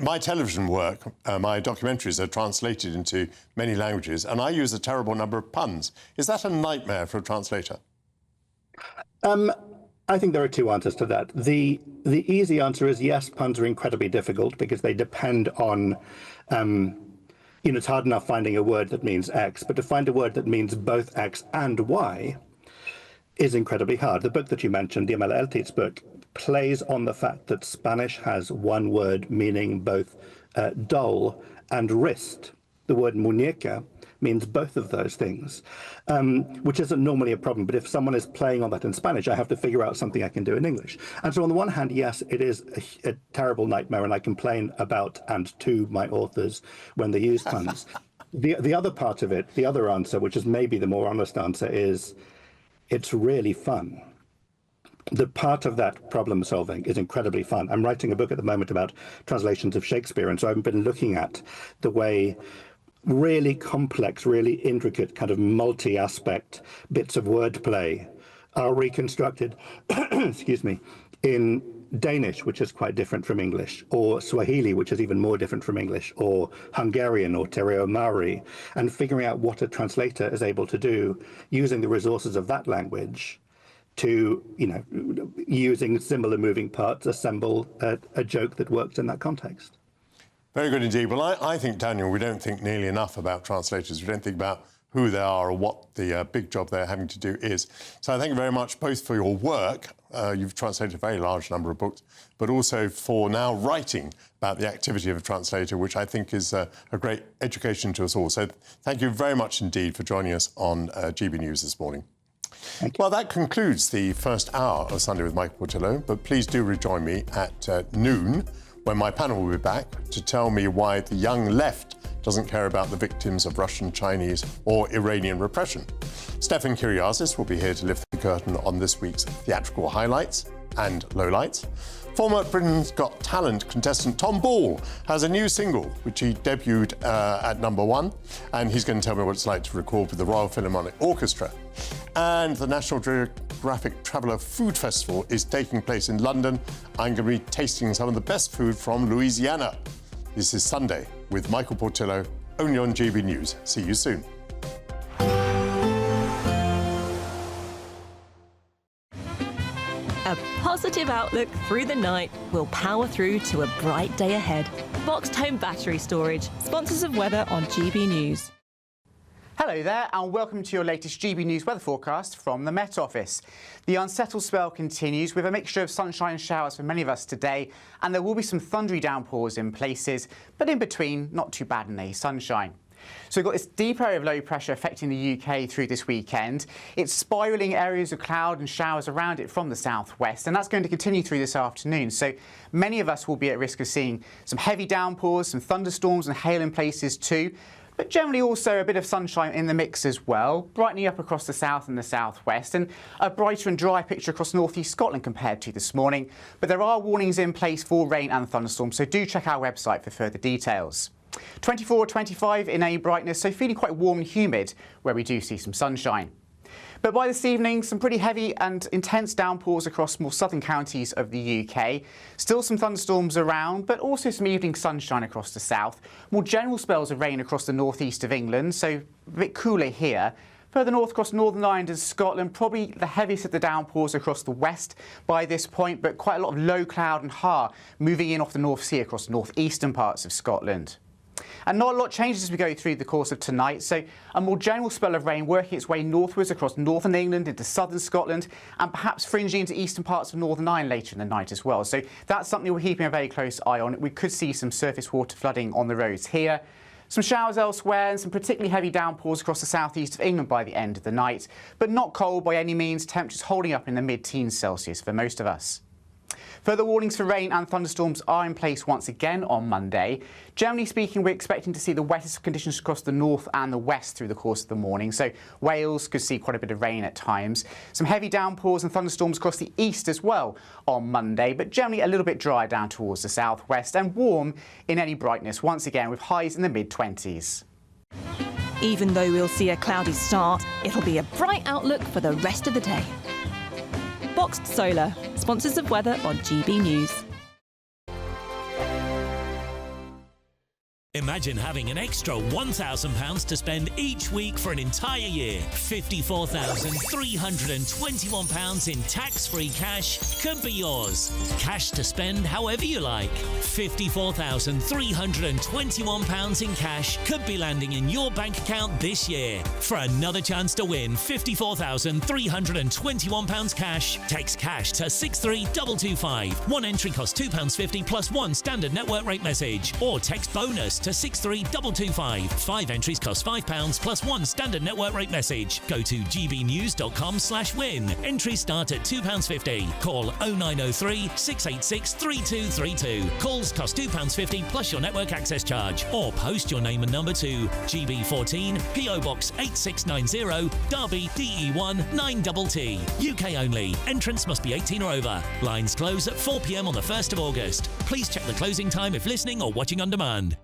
My television work, my documentaries are translated into many languages, and I use a terrible number of puns. Is that a nightmare for a translator? I think there are 2 answers to that. The easy answer is yes, puns are incredibly difficult because they depend on, it's hard enough finding a word that means X, but to find a word that means both X and Y is incredibly hard. The book that you mentioned, the Daniela El Tit's book, plays on the fact that Spanish has one word meaning both doll and wrist. The word muñeca means both of those things, which isn't normally a problem. But if someone is playing on that in Spanish, I have to figure out something I can do in English. And so on the one hand, yes, it is a terrible nightmare, and I complain about and to my authors when they use puns. The other part of it, the other answer, which is maybe the more honest answer, is it's really fun. The part of that problem solving is incredibly fun. I'm writing a book at the moment about translations of Shakespeare, and so I've been looking at the way really complex, really intricate, kind of multi-aspect bits of wordplay are reconstructed, excuse me, in Danish, which is quite different from English, or Swahili, which is even more different from English, or Hungarian or Tereo Maori, and figuring out what a translator is able to do using the resources of that language to, using similar moving parts, assemble a joke that works in that context. Very good indeed. Well, I think, Daniel, we don't think nearly enough about translators. We don't think about who they are or what the big job they're having to do is. So I thank you very much both for your work. You've translated a very large number of books, but also for now writing about the activity of a translator, which I think is a great education to us all. So thank you very much indeed for joining us on GB News this morning. Well, that concludes the first hour of Sunday with Michael Portillo, but please do rejoin me at noon when my panel will be back to tell me why the young left doesn't care about the victims of Russian, Chinese or Iranian repression. Stefan Kyriazis will be here to lift the curtain on this week's theatrical highlights and lowlights. Former Britain's Got Talent contestant Tom Ball has a new single, which he debuted at #1, and he's going to tell me what it's like to record with the Royal Philharmonic Orchestra. And the National Geographic Traveller Food Festival is taking place in London. I'm going to be tasting some of the best food from Louisiana. This is Sunday with Michael Portillo, only on GB News. See you soon. A positive outlook through the night will power through to a bright day ahead. Boxed Home Battery Storage, sponsors of weather on GB News. Hello there and welcome to your latest GB News weather forecast from the Met Office. The unsettled spell continues with a mixture of sunshine and showers for many of us today, and there will be some thundery downpours in places, but in between, not too bad in the sunshine. So we've got this deep area of low pressure affecting the UK through this weekend. It's spiralling areas of cloud and showers around it from the southwest, and that's going to continue through this afternoon. So many of us will be at risk of seeing some heavy downpours, some thunderstorms and hail in places too. But generally also a bit of sunshine in the mix as well, brightening up across the south and the southwest, and a brighter and dry picture across northeast Scotland compared to this morning. But there are warnings in place for rain and thunderstorms, so do check our website for further details. 24 or 25 in a brightness, so feeling quite warm and humid where we do see some sunshine. But by this evening, some pretty heavy and intense downpours across more southern counties of the UK. Still some thunderstorms around, but also some evening sunshine across the south. More general spells of rain across the northeast of England, so a bit cooler here. Further north across Northern Ireland and Scotland, probably the heaviest of the downpours across the west by this point, but quite a lot of low cloud and ha moving in off the North Sea across northeastern parts of Scotland. And not a lot changes as we go through the course of tonight, so a more general spell of rain working its way northwards across northern England into southern Scotland and perhaps fringing into eastern parts of Northern Ireland later in the night as well. So that's something we're keeping a very close eye on. We could see some surface water flooding on the roads here. Some showers elsewhere and some particularly heavy downpours across the southeast of England by the end of the night, but not cold by any means, temperatures holding up in the mid-teens Celsius for most of us. Further warnings for rain and thunderstorms are in place once again on Monday. Generally speaking, we're expecting to see the wettest conditions across the north and the west through the course of the morning. So Wales could see quite a bit of rain at times. Some heavy downpours and thunderstorms across the east as well on Monday, but generally a little bit dry down towards the southwest and warm in any brightness once again with highs in the mid-20s. Even though we'll see a cloudy start, it'll be a bright outlook for the rest of the day. Boxed Solar, sponsors of weather on GB News. Imagine having an extra £1,000 to spend each week for an entire year. £54,321 in tax-free cash could be yours. Cash to spend however you like. £54,321 in cash could be landing in your bank account this year. For another chance to win £54,321 cash, text cash to 63225. One entry costs £2.50 plus one standard network rate message. Or text bonus to 63225. 5 entries cost £5 plus one standard network rate message. Go to gbnews.com/win. Entries start at £2.50. Call 0903 686 3232. Calls cost £2.50 plus your network access charge. Or post your name and number to GB14 PO Box 8690 Derby DE1 9TT. UK only. Entrance must be 18 or over. Lines close at 4 p.m. on the 1st of August. Please check the closing time if listening or watching on demand.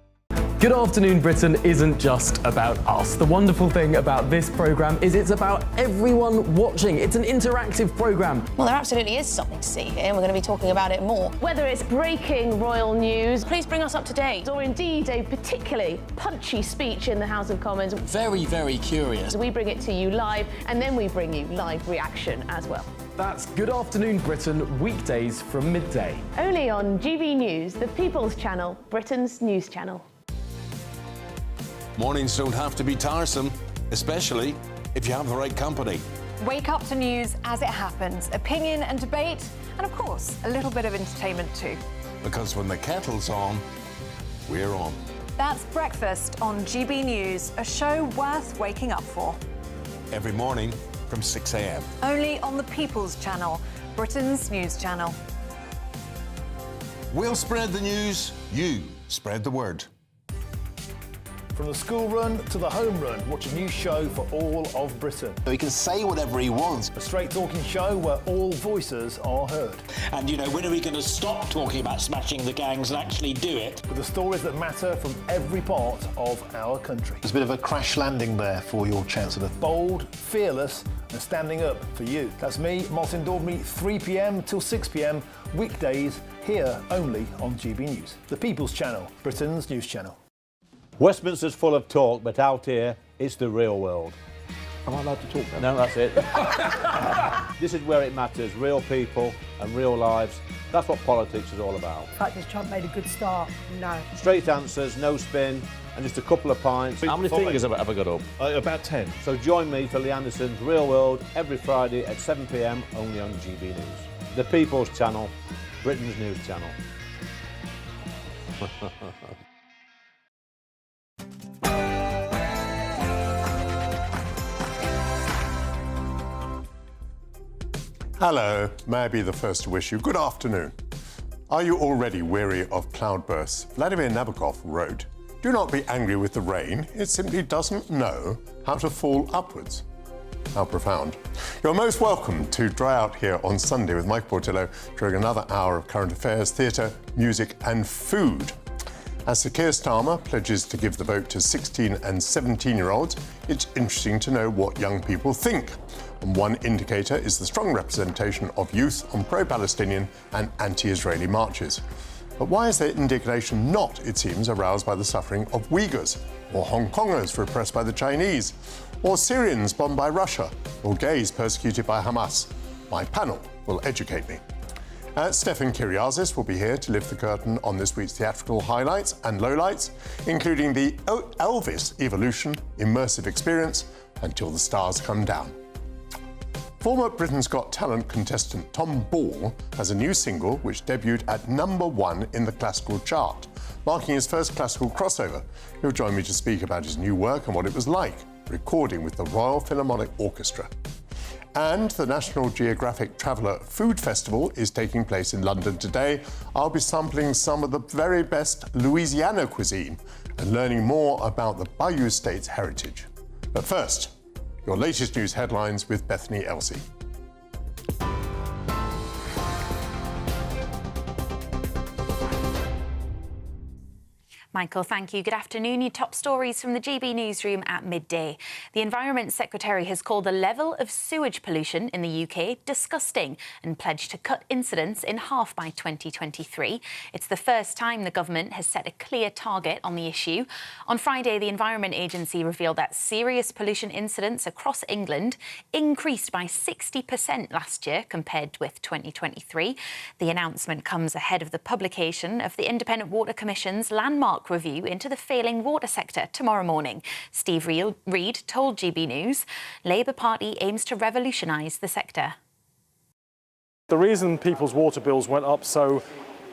Good Afternoon Britain isn't just about us. The wonderful thing about this programme is it's about everyone watching. It's an interactive programme. Well, there absolutely is something to see here, and we're going to be talking about it more. Whether it's breaking royal news, please bring us up to date, or indeed a particularly punchy speech in the House of Commons. Very, very curious. We bring it to you live, and then we bring you live reaction as well. That's Good Afternoon Britain, weekdays from midday. Only on GB News, the People's Channel, Britain's news channel. Mornings don't have to be tiresome, especially if you have the right company. Wake up to news as it happens, opinion and debate, and of course, a little bit of entertainment too. Because when the kettle's on, we're on. That's Breakfast on GB News, a show worth waking up for. Every morning from 6 a.m. Only on the People's Channel, Britain's news channel. We'll spread the news, you spread the word. From the school run to the home run, watch a new show for all of Britain. He can say whatever he wants. A straight talking show where all voices are heard. And, you know, when are we going to stop talking about smashing the gangs and actually do it? With the stories that matter from every part of our country. There's a bit of a crash landing there for your Chancellor. Bold, fearless and standing up for you. That's me, Martin Daubney, 3 p.m. till 6 p.m. weekdays here only on GB News. The People's Channel, Britain's news channel. Westminster's full of talk, but out here, it's the real world. Am I allowed to talk No, now? that's it. This is where it matters, real people and real lives. That's what politics is all about. The fact is Trump made a good start, no. Straight answers, no spin, and just a couple of pints. How many fingers have I ever got up? About 10. So join me for Lee Anderson's Real World every Friday at 7 p.m, only on GB News. The People's Channel, Britain's news channel. Hello, may I be the first to wish you good afternoon. Are you already weary of cloudbursts? Vladimir Nabokov wrote, "Do not be angry with the rain, it simply doesn't know how to fall upwards." How profound. You're most welcome to Dry Out here on Sunday with Mike Portillo during another hour of current affairs, theatre, music and food. As Sir Keir Starmer pledges to give the vote to 16 and 17-year-olds, it's interesting to know what young people think. And one indicator is the strong representation of youth on pro-Palestinian and anti-Israeli marches. But why is their indignation not, it seems, aroused by the suffering of Uyghurs, or Hong Kongers repressed by the Chinese, or Syrians bombed by Russia, or gays persecuted by Hamas? My panel will educate me. Stefan Kyriazis will be here to lift the curtain on this week's theatrical highlights and lowlights, including the Elvis Evolution immersive experience, Until the Stars Come Down. Former Britain's Got Talent contestant Tom Ball has a new single which debuted at #1 in the classical chart, marking his first classical crossover. He'll join me to speak about his new work and what it was like recording with the Royal Philharmonic Orchestra. And the National Geographic Traveller Food Festival is taking place in London today. I'll be sampling some of the very best Louisiana cuisine and learning more about the Bayou State's heritage. But first, your latest news headlines with Bethany Elsey. Michael, thank you. Good afternoon. Your top stories from the GB newsroom at midday. The Environment Secretary has called the level of sewage pollution in the UK disgusting and pledged to cut incidents in half by 2023. It's the first time the government has set a clear target on the issue. On Friday, the Environment Agency revealed that serious pollution incidents across England increased by 60% last year compared with 2023. The announcement comes ahead of the publication of the Independent Water Commission's landmark review into the failing water sector tomorrow morning. Steve Reid told GB News Labour Party aims to revolutionise the sector. The reason people's water bills went up so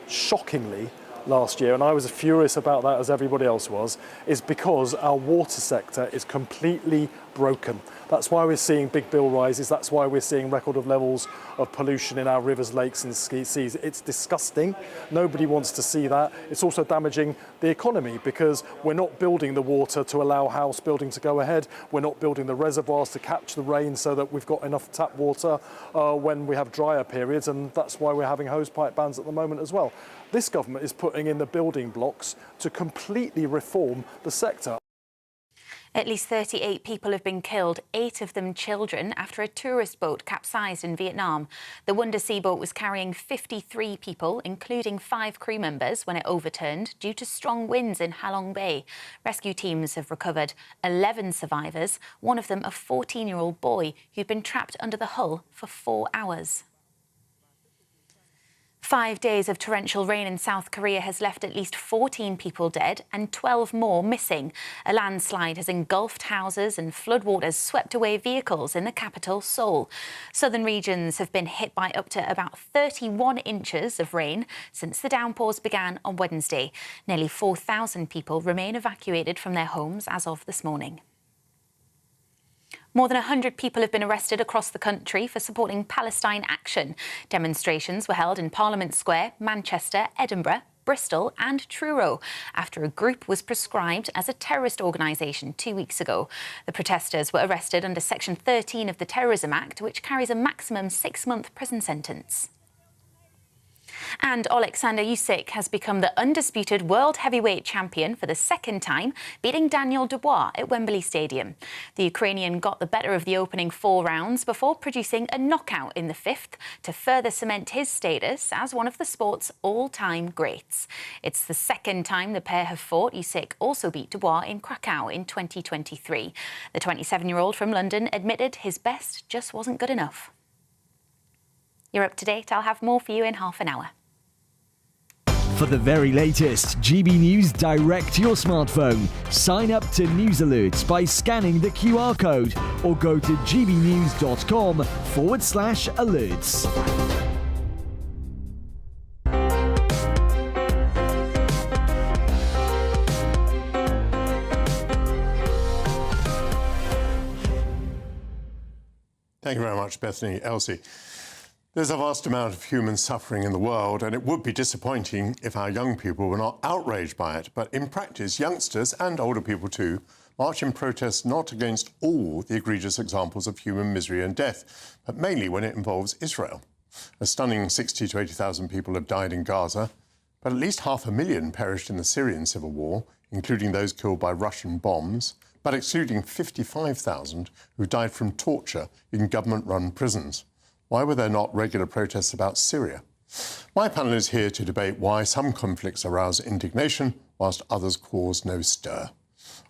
shockingly last year, and I was furious about that as everybody else was, is because our water sector is completely broken. That's why we're seeing big bill rises. That's why we're seeing record of levels of pollution in our rivers, lakes and seas. It's disgusting. Nobody wants to see that. It's also damaging the economy because we're not building the water to allow house building to go ahead. We're not building the reservoirs to catch the rain so that we've got enough tap water when we have drier periods, and that's why we're having hosepipe bans at the moment as well. This government is putting in the building blocks to completely reform the sector. At least 38 people have been killed, 8 of them children, after a tourist boat capsized in Vietnam. The Wonder Sea boat was carrying 53 people, including 5 crew members, when it overturned due to strong winds in Ha Long Bay. Rescue teams have recovered 11 survivors, one of them a 14-year-old boy who'd been trapped under the hull for 4 hours. 5 days of torrential rain in South Korea has left at least 14 people dead and 12 more missing. A landslide has engulfed houses and floodwaters swept away vehicles in the capital, Seoul. Southern regions have been hit by up to about 31 inches of rain since the downpours began on Wednesday. Nearly 4,000 people remain evacuated from their homes as of this morning. More than 100 people have been arrested across the country for supporting Palestine Action. Demonstrations were held in Parliament Square, Manchester, Edinburgh, Bristol and Truro after a group was prescribed as a terrorist organisation 2 weeks ago. The protesters were arrested under Section 13 of the Terrorism Act, which carries a maximum 6-month prison sentence. And Alexander Usyk has become the undisputed world heavyweight champion for the second time, beating Daniel Dubois at Wembley Stadium. The Ukrainian got the better of the opening 4 rounds before producing a knockout in the 5th to further cement his status as one of the sport's all-time greats. It's the second time the pair have fought. Usyk also beat Dubois in Krakow in 2023. The 27-year-old from London admitted his best just wasn't good enough. You're up to date. I'll have more for you in half an hour. For the very latest GB News direct to your smartphone, sign up to News Alerts by scanning the QR code or go to gbnews.com/alerts. Thank you very much, Bethany. Elsie. There's a vast amount of human suffering in the world, and it would be disappointing if our young people were not outraged by it. But in practice, youngsters and older people too march in protest not against all the egregious examples of human misery and death, but mainly when it involves Israel. A stunning 60,000 to 80,000 people have died in Gaza, but at least 500,000 perished in the Syrian civil war, including those killed by Russian bombs, but excluding 55,000 who died from torture in government-run prisons. Why were there not regular protests about Syria? My panel is here to debate why some conflicts arouse indignation whilst others cause no stir.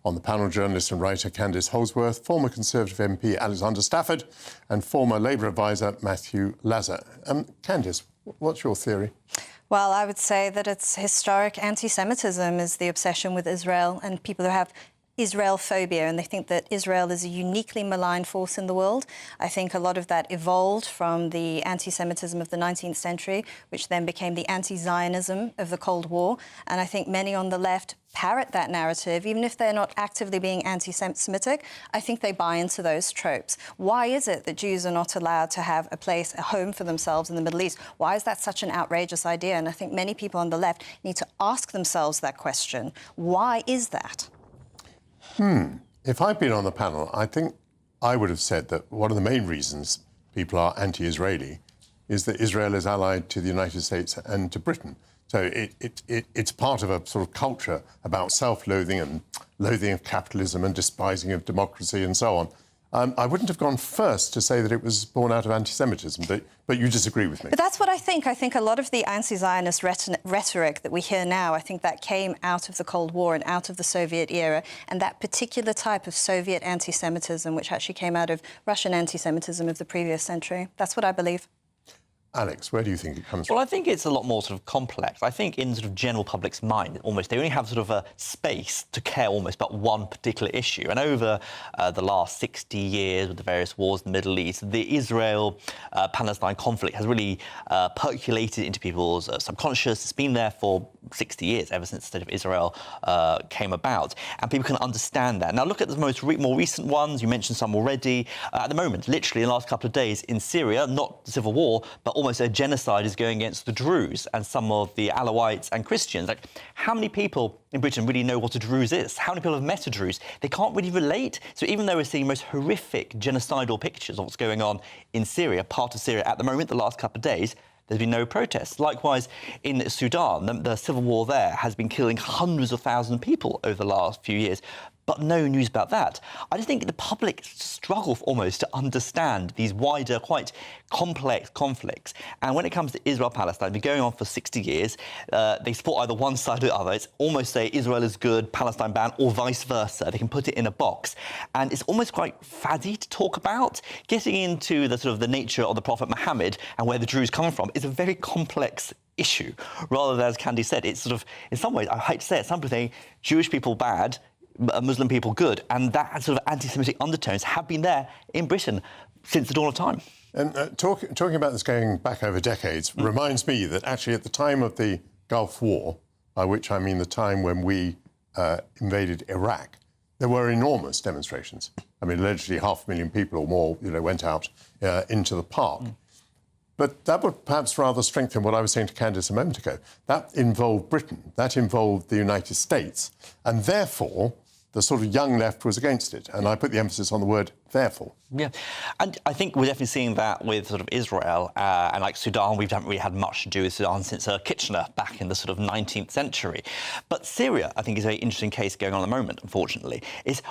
On the panel, journalist and writer Candice Holsworth, former Conservative MP Alexander Stafford and former Labour advisor Matthew Lazar. Candice, what's your theory? Well, I would say that it's historic anti-Semitism is the obsession with Israel, and people who have Israel phobia, and they think that Israel is a uniquely malign force in the world. I think a lot of that evolved from the anti-Semitism of the 19th century, which then became the anti-Zionism of the Cold War. And I think many on the left parrot that narrative, even if they're not actively being anti-Semitic. I think they buy into those tropes. Why is it that Jews are not allowed to have a place, a home for themselves in the Middle East? Why is that such an outrageous idea? And I think many people on the left need to ask themselves that question. Why is that? If I'd been on the panel, I think I would have said that one of the main reasons people are anti-Israeli is that Israel is allied to the United States and to Britain. So it's part of a sort of culture about self-loathing and loathing of capitalism and despising of democracy and so on. I wouldn't have gone first to say that it was born out of anti-Semitism, but you disagree with me. But that's what I think. I think a lot of the anti-Zionist rhetoric that we hear now, I think that came out of the Cold War and out of the Soviet era, and that particular type of Soviet anti-Semitism, which actually came out of Russian anti-Semitism of the previous century. That's what I believe. Alex, where do you think it comes from? Well, I think it's a lot more sort of complex. I think in sort of general public's mind, almost, they only have sort of a space to care almost about one particular issue. And over the last 60 years with the various wars in the Middle East, the Israel-Palestine conflict has really percolated into people's subconscious. It's been there for 60 years, ever since the State of Israel came about. And people can understand that. Now, look at the more recent ones. You mentioned some already. At the moment, literally in the last couple of days in Syria, not the civil war, but almost a genocide is going against the Druze and some of the Alawites and Christians. Like, how many people in Britain really know what a Druze is? How many people have met a Druze? They can't really relate. So even though we're seeing most horrific genocidal pictures of what's going on in Syria, part of Syria at the moment, the last couple of days, there's been no protests. Likewise, in Sudan, the civil war there has been killing hundreds of thousands of people over the last few years. But no news about that. I just think the public struggle almost to understand these wider, quite complex conflicts. And when it comes to Israel-Palestine, they've been going on for 60 years. They support either one side or the other. It's almost say Israel is good, Palestine bad, or vice versa. They can put it in a box. And it's almost quite faddy to talk about. Getting into the sort of the nature of the Prophet Muhammad and where the Druze come from is a very complex issue. Rather than, as Candy said, it's sort of, in some ways, I hate to say it, some people think Jewish people bad, Muslim people good, and that sort of anti-Semitic undertones have been there in Britain since the dawn of time. And talking about this going back over decades reminds me that actually at the time of the Gulf War, by which I mean the time when we invaded Iraq, there were enormous demonstrations. I mean, allegedly 500,000 people or more, went out into the park. But that would perhaps rather strengthen what I was saying to Candice a moment ago. That involved Britain, that involved the United States, and therefore the sort of young left was against it. And I put the emphasis on the word therefore. Yeah, and I think we're definitely seeing that with sort of Israel and like Sudan. We haven't really had much to do with Sudan since Kitchener back in the sort of 19th century. But Syria, I think, is a very interesting case going on at the moment, unfortunately, is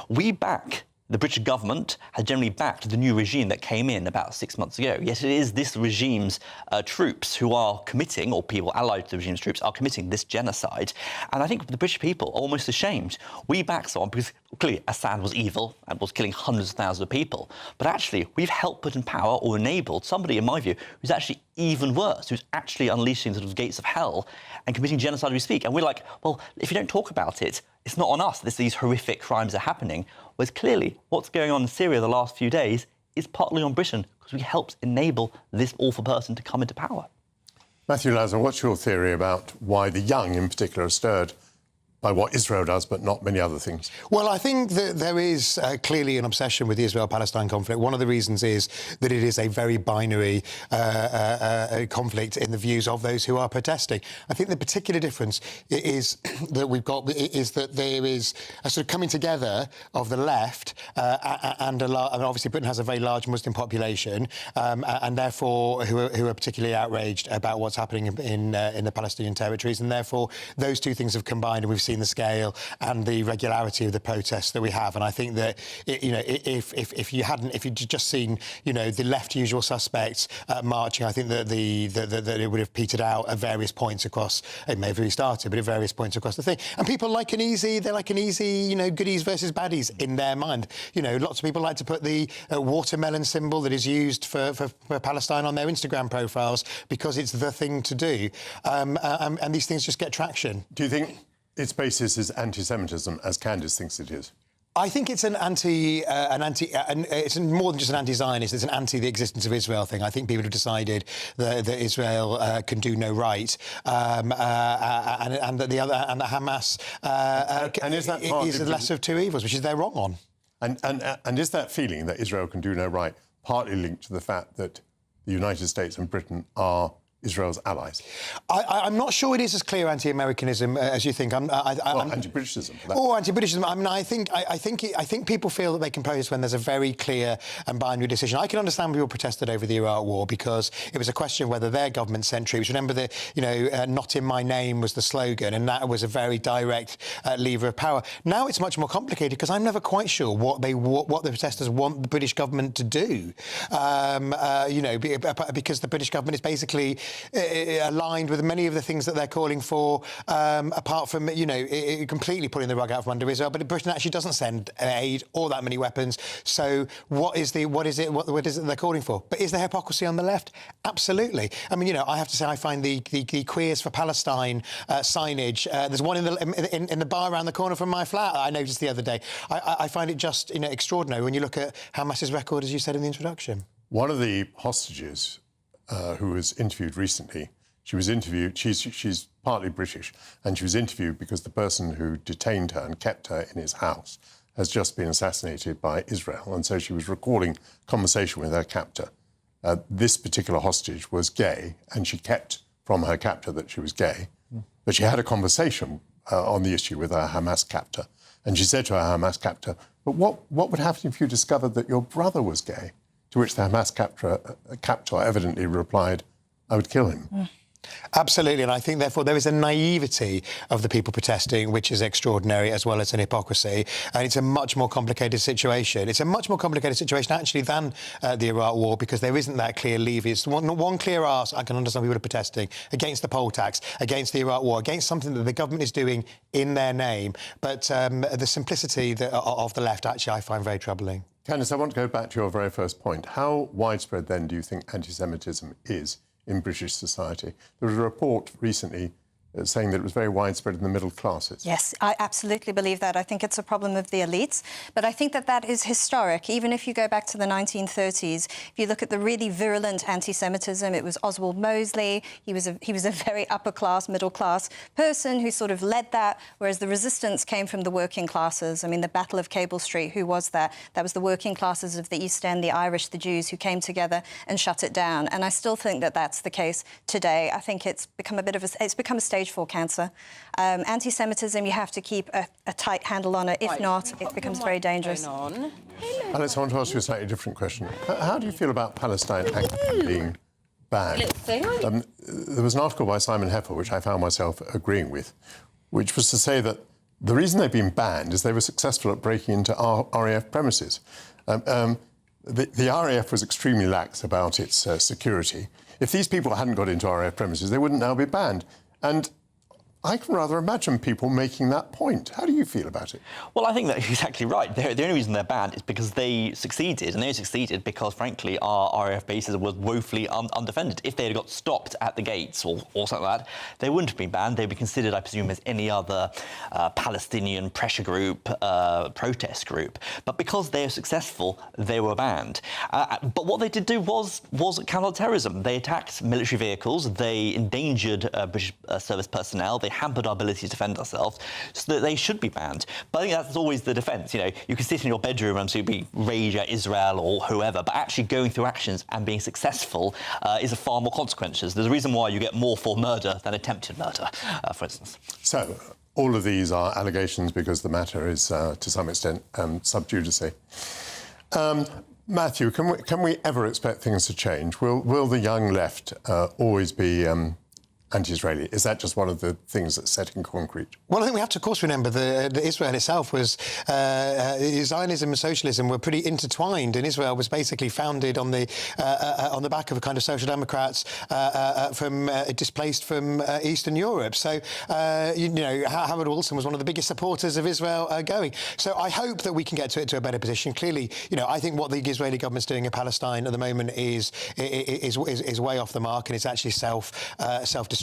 the British government has generally backed the new regime that came in about 6 months ago. Yet it is this regime's troops who are committing, or people allied to the regime's troops, are committing this genocide. And I think the British people are almost ashamed. We backed someone because clearly Assad was evil and was killing hundreds of thousands of people. But actually, we've helped put in power or enabled somebody, in my view, who's actually even worse, who's actually unleashing sort of gates of hell and committing genocide as we speak. And we're like, well, if you don't talk about it, it's not on us that these horrific crimes are happening. Whereas clearly what's going on in Syria the last few days is partly on Britain because we helped enable this awful person to come into power. Matthew Lazar, what's your theory about why the young in particular are stirred by what Israel does, but not many other things? Well, I think that there is clearly an obsession with the Israel-Palestine conflict. One of the reasons is that it is a very binary conflict in the views of those who are protesting. I think the particular difference is that is that there is a sort of coming together of the left and obviously Britain has a very large Muslim population and therefore who are particularly outraged about what's happening in the Palestinian territories, and therefore those two things have combined, and we've seen the scale and the regularity of the protests that we have. And I think that if you'd just seen the left usual suspects marching, I think that it would have petered out at various points across. It may have restarted, but at various points across the thing. And people like an easy goodies versus baddies in their mind. Lots of people like to put the watermelon symbol that is used for Palestine on their Instagram profiles because it's the thing to do. And these things just get traction. Do you think its basis is anti-Semitism, as Candice thinks it is? I think it's it's more than just an anti-Zionist. It's an anti the existence of Israel thing. I think people have decided that Israel can do no right, and that Hamas is the lesser of two evils, which is they're wrong on. And is that feeling that Israel can do no right partly linked to the fact that the United States and Britain are Israel's allies? I'm not sure it is as clear anti-Americanism as you think. Anti-Britishism. Or anti-Britishism. I mean, I think people feel that they can protest when there's a very clear and binary decision. I can understand people protested over the Iraq War because it was a question of whether their government sent troops. Remember "Not in my name" was the slogan, and that was a very direct lever of power. Now it's much more complicated because I'm never quite sure what the protesters want the British government to do. Because the British government is basically aligned with many of the things that they're calling for, apart from completely pulling the rug out from under Israel. But Britain actually doesn't send aid or that many weapons. So what is it they're calling for? But is there hypocrisy on the left? Absolutely. I mean, I have to say I find the Queers for Palestine signage. There's one in the bar around the corner from my flat. I noticed the other day. I find it just extraordinary when you look at Hamas's record, as you said in the introduction. One of the hostages who was interviewed recently She was interviewed. She's partly British, and she was interviewed because the person who detained her and kept her in his house has just been assassinated by Israel, and so she was recalling a conversation with her captor. This particular hostage was gay, and she kept from her captor that she was gay, but she had a conversation on the issue with her Hamas captor, and she said to her Hamas captor, "But what would happen if you discovered that your brother was gay?" To which the Hamas captor evidently replied, "I would kill him." Absolutely, and I think, therefore, there is a naivety of the people protesting, which is extraordinary, as well as an hypocrisy, and it's a much more complicated situation. It's a much more complicated situation, actually, than the Iraq War, because there isn't that clear lever. It's one clear ask. I can understand people are protesting against the poll tax, against the Iraq War, against something that the government is doing in their name, but the simplicity of the left, actually, I find very troubling. Candice, I want to go back to your very first point. How widespread, then, do you think anti-Semitism is in British society? There was a report recently saying that it was very widespread in the middle classes. Yes, I absolutely believe that. I think it's a problem of the elites, but I think that is historic. Even if you go back to the 1930s, if you look at the really virulent anti-Semitism, it was Oswald Mosley. He was a very upper-class, middle-class person who sort of led that, whereas the resistance came from the working classes. I mean, the Battle of Cable Street, who was that? That was the working classes of the East End, the Irish, the Jews, who came together and shut it down. And I still think that that's the case today. I think it's become a stage 4 cancer. Anti-Semitism, you have to keep a tight handle on it. If not, it becomes very dangerous. Alex, I want to ask you a slightly different question. How do you feel about Palestine actually being banned? There was an article by Simon Heffer, which I found myself agreeing with, which was to say that the reason they've been banned is they were successful at breaking into RAF premises. The RAF was extremely lax about its security. If these people hadn't got into RAF premises, they wouldn't now be banned. And I can rather imagine people making that point. How do you feel about it? Well, I think that you're exactly right. The only reason they're banned is because they succeeded, and they succeeded because, frankly, our RAF bases were woefully undefended. If they had got stopped at the gates or something like that, they wouldn't have been banned. They'd be considered, I presume, as any other Palestinian pressure group, protest group. But because they were successful, they were banned. But what they did do was counter-terrorism. They attacked military vehicles. They endangered British service personnel. They hampered our ability to defend ourselves, so that they should be banned. But I think that's always the defence. You know, you can sit in your bedroom and simply rage at Israel or whoever, but actually going through actions and being successful is a far more consequences. There's a reason why you get more for murder than attempted murder, for instance. So, all of these are allegations because the matter is, to some extent, sub judice. Matthew, can we ever expect things to change? Will the young left always be anti-Israeli? Is that just one of the things that's set in concrete? Well, I think we have to, of course, remember that Israel itself was... Zionism and socialism were pretty intertwined, and Israel was basically founded on the back of a kind of social democrats displaced from Eastern Europe. So, Howard Wilson was one of the biggest supporters of Israel going. So I hope that we can get to a better position. Clearly, I think what the Israeli government's doing in Palestine at the moment is way off the mark, and it's actually self-destructive.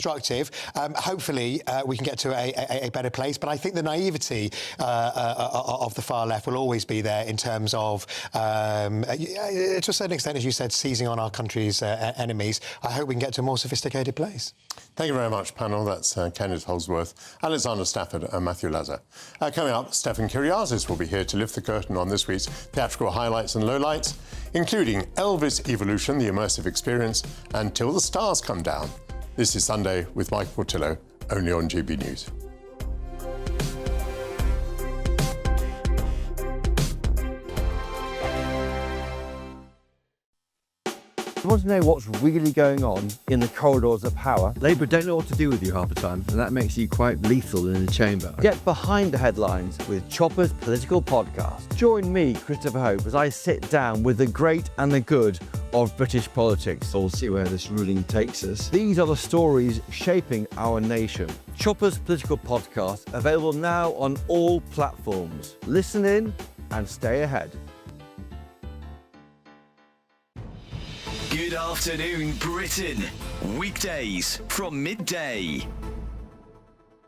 Hopefully, we can get to a better place. But I think the naivety of the far left will always be there in terms of, to a certain extent, as you said, seizing on our country's enemies. I hope we can get to a more sophisticated place. Thank you very much, panel. That's Kenneth Holsworth, Alexander Stafford and Matthew Lazar. Coming up, Stefan Kyriazis will be here to lift the curtain on this week's theatrical highlights and lowlights, including Elvis Evolution, the immersive experience, and Till the Stars Come Down. This is Sunday with Mike Portillo, only on GB News. You want to know what's really going on in the corridors of power? Labour don't know what to do with you half the time, and that makes you quite lethal in the chamber. Get behind the headlines with Chopper's Political Podcast. Join me, Christopher Hope, as I sit down with the great and the good of British politics. We'll see where this ruling takes us. These are the stories shaping our nation. Chopper's Political Podcast, available now on all platforms. Listen in and stay ahead. Good afternoon, Britain. Weekdays from midday.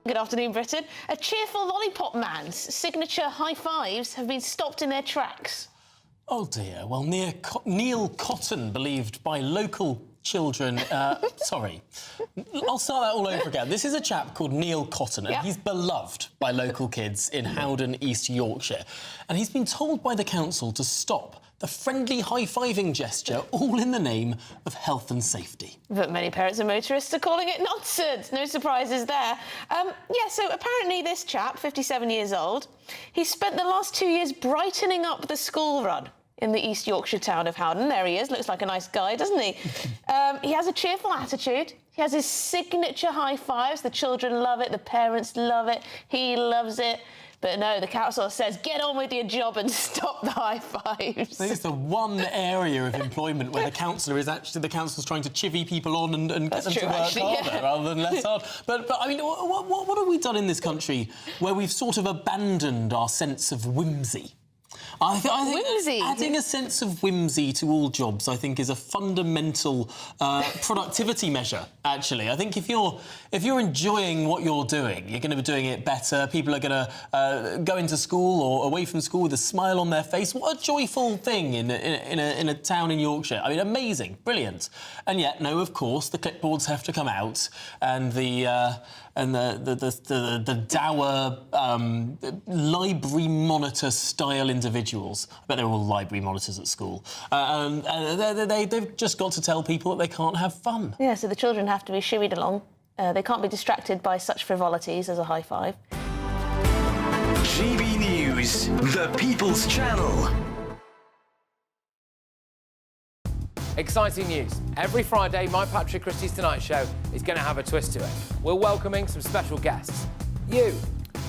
Good afternoon, Britain. A cheerful lollipop man's signature high fives have been stopped in their tracks. Oh dear. Well, Neil Cotton, believed by local children... sorry. I'll start that all over again. This is a chap called Neil Cotton, and he's beloved by local kids in Howden, East Yorkshire. And he's been told by the council to stop the friendly high-fiving gesture, all in the name of health and safety. But many parents and motorists are calling it nonsense. No surprises there. So apparently this chap, 57 years old, he spent the last 2 years brightening up the school run in the East Yorkshire town of Howden. There he is, looks like a nice guy, doesn't he? He has a cheerful attitude. He has his signature high fives. The children love it, the parents love it, he loves it. But no, the council says, get on with your job and stop the high fives. This is the one area of employment where the councillor's trying to chivvy people on and get them to work harder rather than less hard. But I mean, what have we done in this country where we've sort of abandoned our sense of whimsy? I think adding a sense of whimsy to all jobs, I think, is a fundamental productivity measure, actually. I think if you're enjoying what you're doing, you're going to be doing it better. People are going to go into school or away from school with a smile on their face. What a joyful thing in a town in Yorkshire. I mean, amazing, brilliant. And yet, no, of course, the clipboards have to come out and the dour library monitor style individuals. I bet they're all library monitors at school. They've just got to tell people that they can't have fun. Yeah, so the children have to be shooed along. They can't be distracted by such frivolities as a high five. GB News, the People's Channel. Exciting news. Every Friday, my Patrick Christie's Tonight Show is going to have a twist to it. We're welcoming some special guests. You.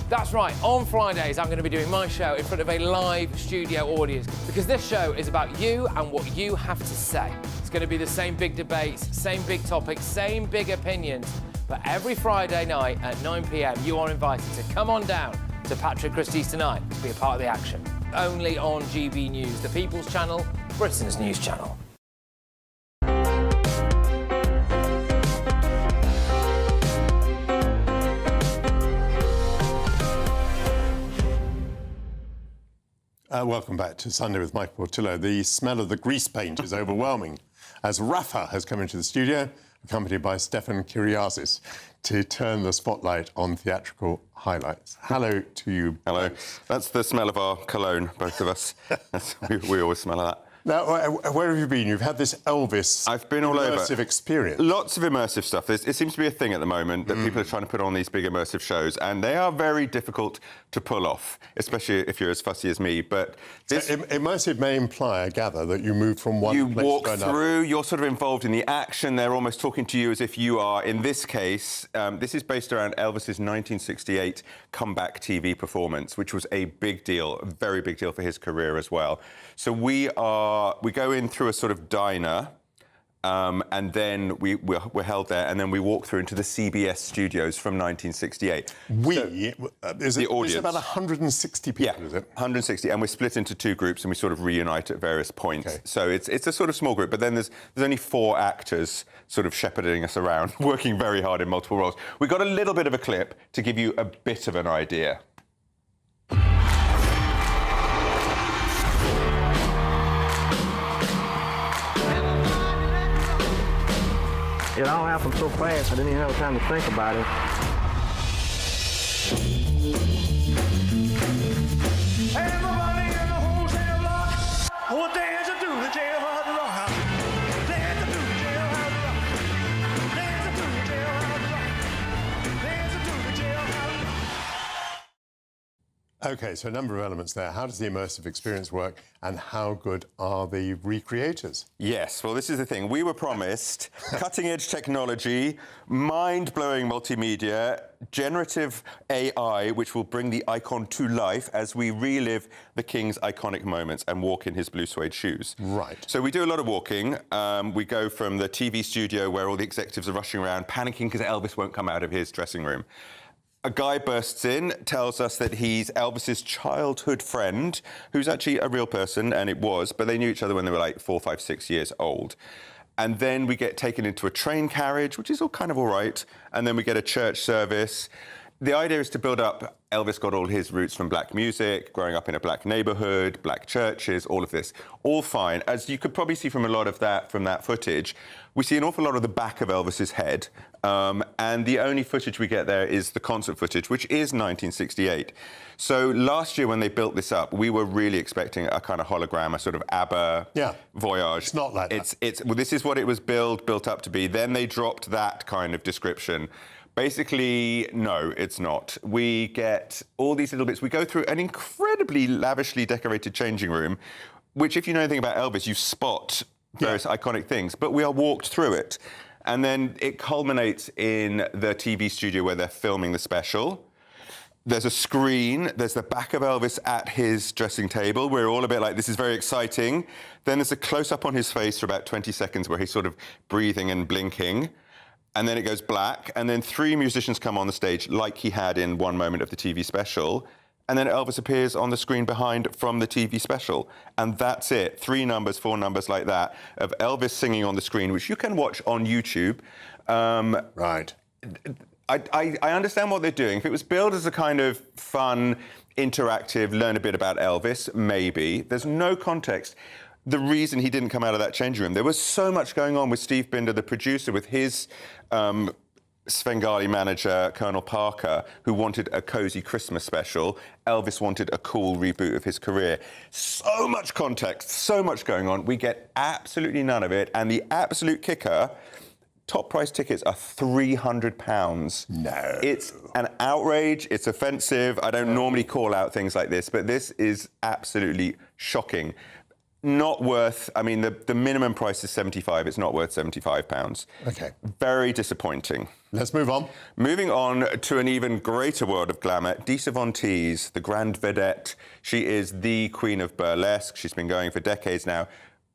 That's right, on Fridays I'm going to be doing my show in front of a live studio audience because this show is about you and what you have to say. It's going to be the same big debates, same big topics, same big opinions. But every Friday night at 9 p.m, you are invited to come on down to Patrick Christie's Tonight to be a part of the action. Only on GB News, the People's Channel, Britain's news channel. Welcome back to Sunday with Michael Portillo. The smell of the grease paint is overwhelming as Rafa has come into the studio, accompanied by Stefan Kyriazis, to turn the spotlight on theatrical highlights. Hello to you. Hello. That's the smell of our cologne, both of us. we always smell of that. Now, where have you been? You've had this Elvis I've been all over. Immersive experience. Lots of immersive stuff. It seems to be a thing at the moment that people are trying to put on these big immersive shows, and they are very difficult to pull off, especially if you're as fussy as me. But this... immersive may imply, I gather, that you move from one place to another. You walk through, you're sort of involved in the action. They're almost talking to you as if you are, in this case, this is based around Elvis's 1968 comeback TV performance, which was a big deal, a very big deal for his career as well. So we go in through a sort of diner, and then we're held there, and then we walk through into the CBS studios from 1968. Is it about 160 people, is it? 160, and we're split into two groups, and we sort of reunite at various points. Okay. So it's a sort of small group, but then there's only 4 actors sort of shepherding us around, working very hard in multiple roles. We got a little bit of a clip to give you a bit of an idea. It all happened so fast, I didn't even have time to think about it. Everybody in the whole jail block, oh, dance to the jailhouse rock. Dance to the jailhouse rock. Dance to the jailhouse rock. Dance to the jailhouse rock. OK, so a number of elements there. How does the immersive experience work, and how good are the recreators? Yes, well, this is the thing. We were promised cutting-edge technology, mind-blowing multimedia, generative AI, which will bring the icon to life as we relive the King's iconic moments and walk in his blue suede shoes. Right. So we do a lot of walking. We go from the TV studio where all the executives are rushing around, panicking because Elvis won't come out of his dressing room. A guy bursts in, tells us that he's Elvis's childhood friend, who's actually a real person, and it was, but they knew each other when they were like 4, 5, 6 years old. And then we get taken into a train carriage, which is all kind of all right, and then we get a church service. The idea is to build up. Elvis got all his roots from black music, growing up in a black neighborhood, black churches, all of this. All fine. As you could probably see from a lot of that, from that footage, we see an awful lot of the back of Elvis's head. And the only footage we get there is the concert footage, which is 1968. So last year when they built this up, we were really expecting a kind of hologram, a sort of ABBA voyage. It's not like that. Well, this is what it was built up to be. Then they dropped that kind of description. Basically, no, it's not. We get all these little bits. We go through an incredibly lavishly decorated changing room, which, if you know anything about Elvis, you spot various iconic things. But we are walked through it. And then it culminates in the TV studio where they're filming the special. There's a screen. There's the back of Elvis at his dressing table. We're all a bit like, this is very exciting. Then there's a close-up on his face for about 20 seconds where he's sort of breathing and blinking. And then it goes black, and then 3 musicians come on the stage, like he had in one moment of the TV special, and then Elvis appears on the screen behind from the TV special. And that's it. 3 numbers, 4 numbers like that, of Elvis singing on the screen, which you can watch on YouTube. Right. I understand what they're doing. If it was billed as a kind of fun, interactive, learn a bit about Elvis, maybe. There's no context. The reason he didn't come out of that changing room, there was so much going on with Steve Binder, the producer, with his Svengali manager, Colonel Parker, who wanted a cosy Christmas special. Elvis wanted a cool reboot of his career. So much context, so much going on. We get absolutely none of it. And the absolute kicker, top price tickets are £300. No. It's an outrage. It's offensive. I don't normally call out things like this, but this is absolutely shocking. Not worth, I mean, the minimum price is £75. It's not worth £75. OK. Very disappointing. Let's move on. Moving on to an even greater world of glamour, Dita Von Teese, the grand vedette. She is the queen of burlesque. She's been going for decades now,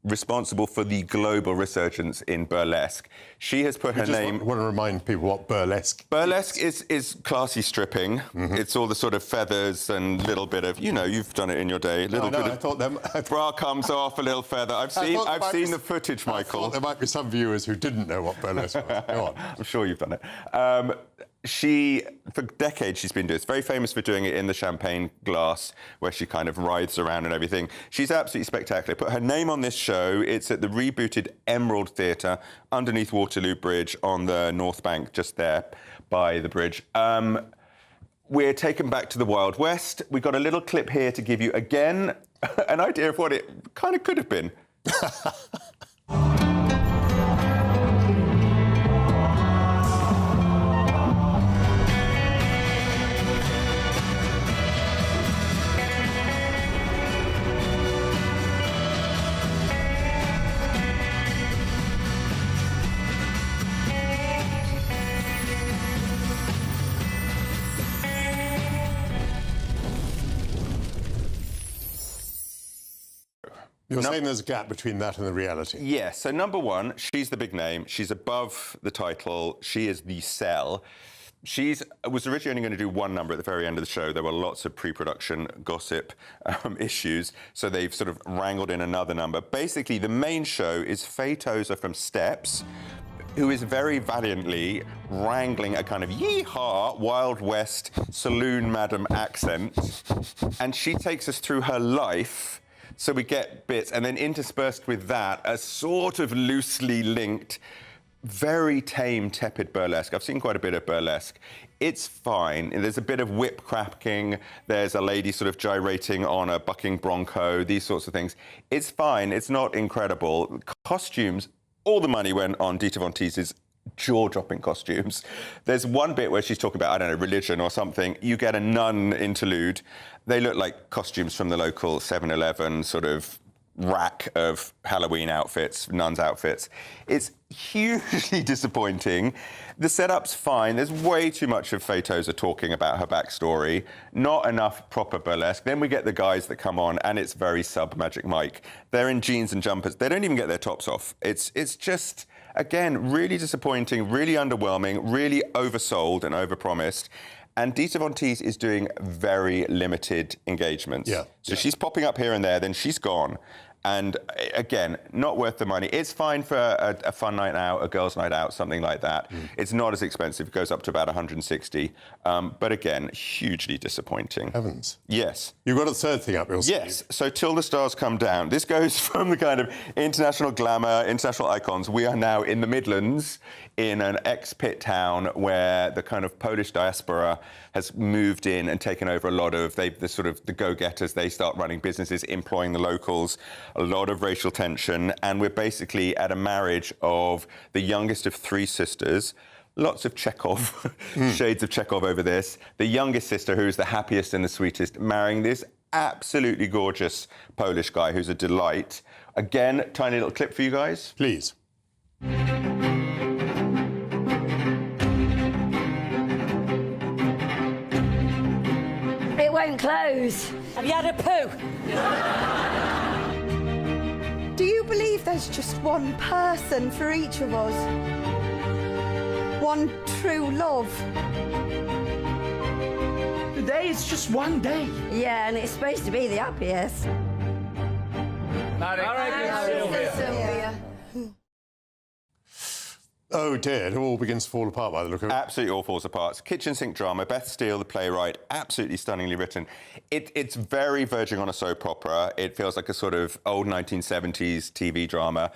responsible for the global resurgence in burlesque. She has put her name... I want to remind people what burlesque Burlesque is classy stripping. It's all the sort of feathers and little bit of, you know, you've done it in your day. Little bit of bra comes off, a little feather. I've seen the footage, Michael. I thought there might be some viewers who didn't know what burlesque was. Go on. I'm sure you've done it. She, for decades, she's been doing it. It's very famous for doing it in the champagne glass, where she kind of writhes around and everything. She's absolutely spectacular. Put her name on this show. It's at the rebooted Emerald Theatre, underneath Waterloo Bridge on the North Bank, just there by the bridge. We're taken back to the Wild West. We've got a little clip here to give you, again, an idea of what it kind of could have been. You're saying there's a gap between that and the reality? Yes. So, number one, she's the big name. She's above the title. She is the sell. She was originally only going to do one number at the very end of the show. There were lots of pre-production gossip issues, so they've sort of wrangled in another number. Basically, the main show is Faye Tozer from Steps, who is very valiantly wrangling a kind of yee-haw, Wild West saloon madam accent, and she takes us through her life. So we get bits, and then interspersed with that, a sort of loosely linked, very tame, tepid burlesque. I've seen quite a bit of burlesque. It's fine. There's a bit of whip cracking. There's a lady sort of gyrating on a bucking bronco, these sorts of things. It's fine. It's not incredible. Costumes, all the money went on Dita Von Teese's jaw-dropping costumes. There's one bit where she's talking about, I don't know, religion or something. You get a nun interlude. They look like costumes from the local 7-Eleven sort of rack of Halloween outfits, nuns' outfits. It's hugely disappointing. The setup's fine. There's way too much of Faye Tozer talking about her backstory. Not enough proper burlesque. Then we get the guys that come on, and it's very sub-Magic Mike. They're in jeans and jumpers. They don't even get their tops off. It's just... Again, really disappointing, really underwhelming, really oversold and overpromised. And Dita Von Teese is doing very limited engagements. Yeah. So she's popping up here and there, then she's gone. And again, not worth the money. It's fine for a fun night out, a girls' night out, something like that. It's not as expensive. It goes up to about 160. But again, hugely disappointing. Heavens. Yes. You've got a third thing up your sleeve. Yes. So Till the Stars Come Down. This goes from the kind of international glamour, international icons. We are now in the Midlands, in an ex-pit town where the kind of Polish diaspora has moved in and taken over a lot of the go-getters. They start running businesses, employing the locals. A lot of racial tension, and we're basically at a marriage of the youngest of three sisters. Lots of Chekhov, shades of Chekhov over this. The youngest sister, who's the happiest and the sweetest, marrying this absolutely gorgeous Polish guy who's a delight. Again, tiny little clip for you guys. Please. It won't close. Have you had a poo? Do you believe there's just one person for each of us? One true love? Today is just one day. Yeah, and it's supposed to be the happiest. Sylvia. Oh dear, it all begins to fall apart by the look of it. Absolutely all falls apart. Kitchen sink drama. Beth Steele, the playwright, absolutely stunningly written. It's very verging on a soap opera. It feels like a sort of old 1970s TV drama.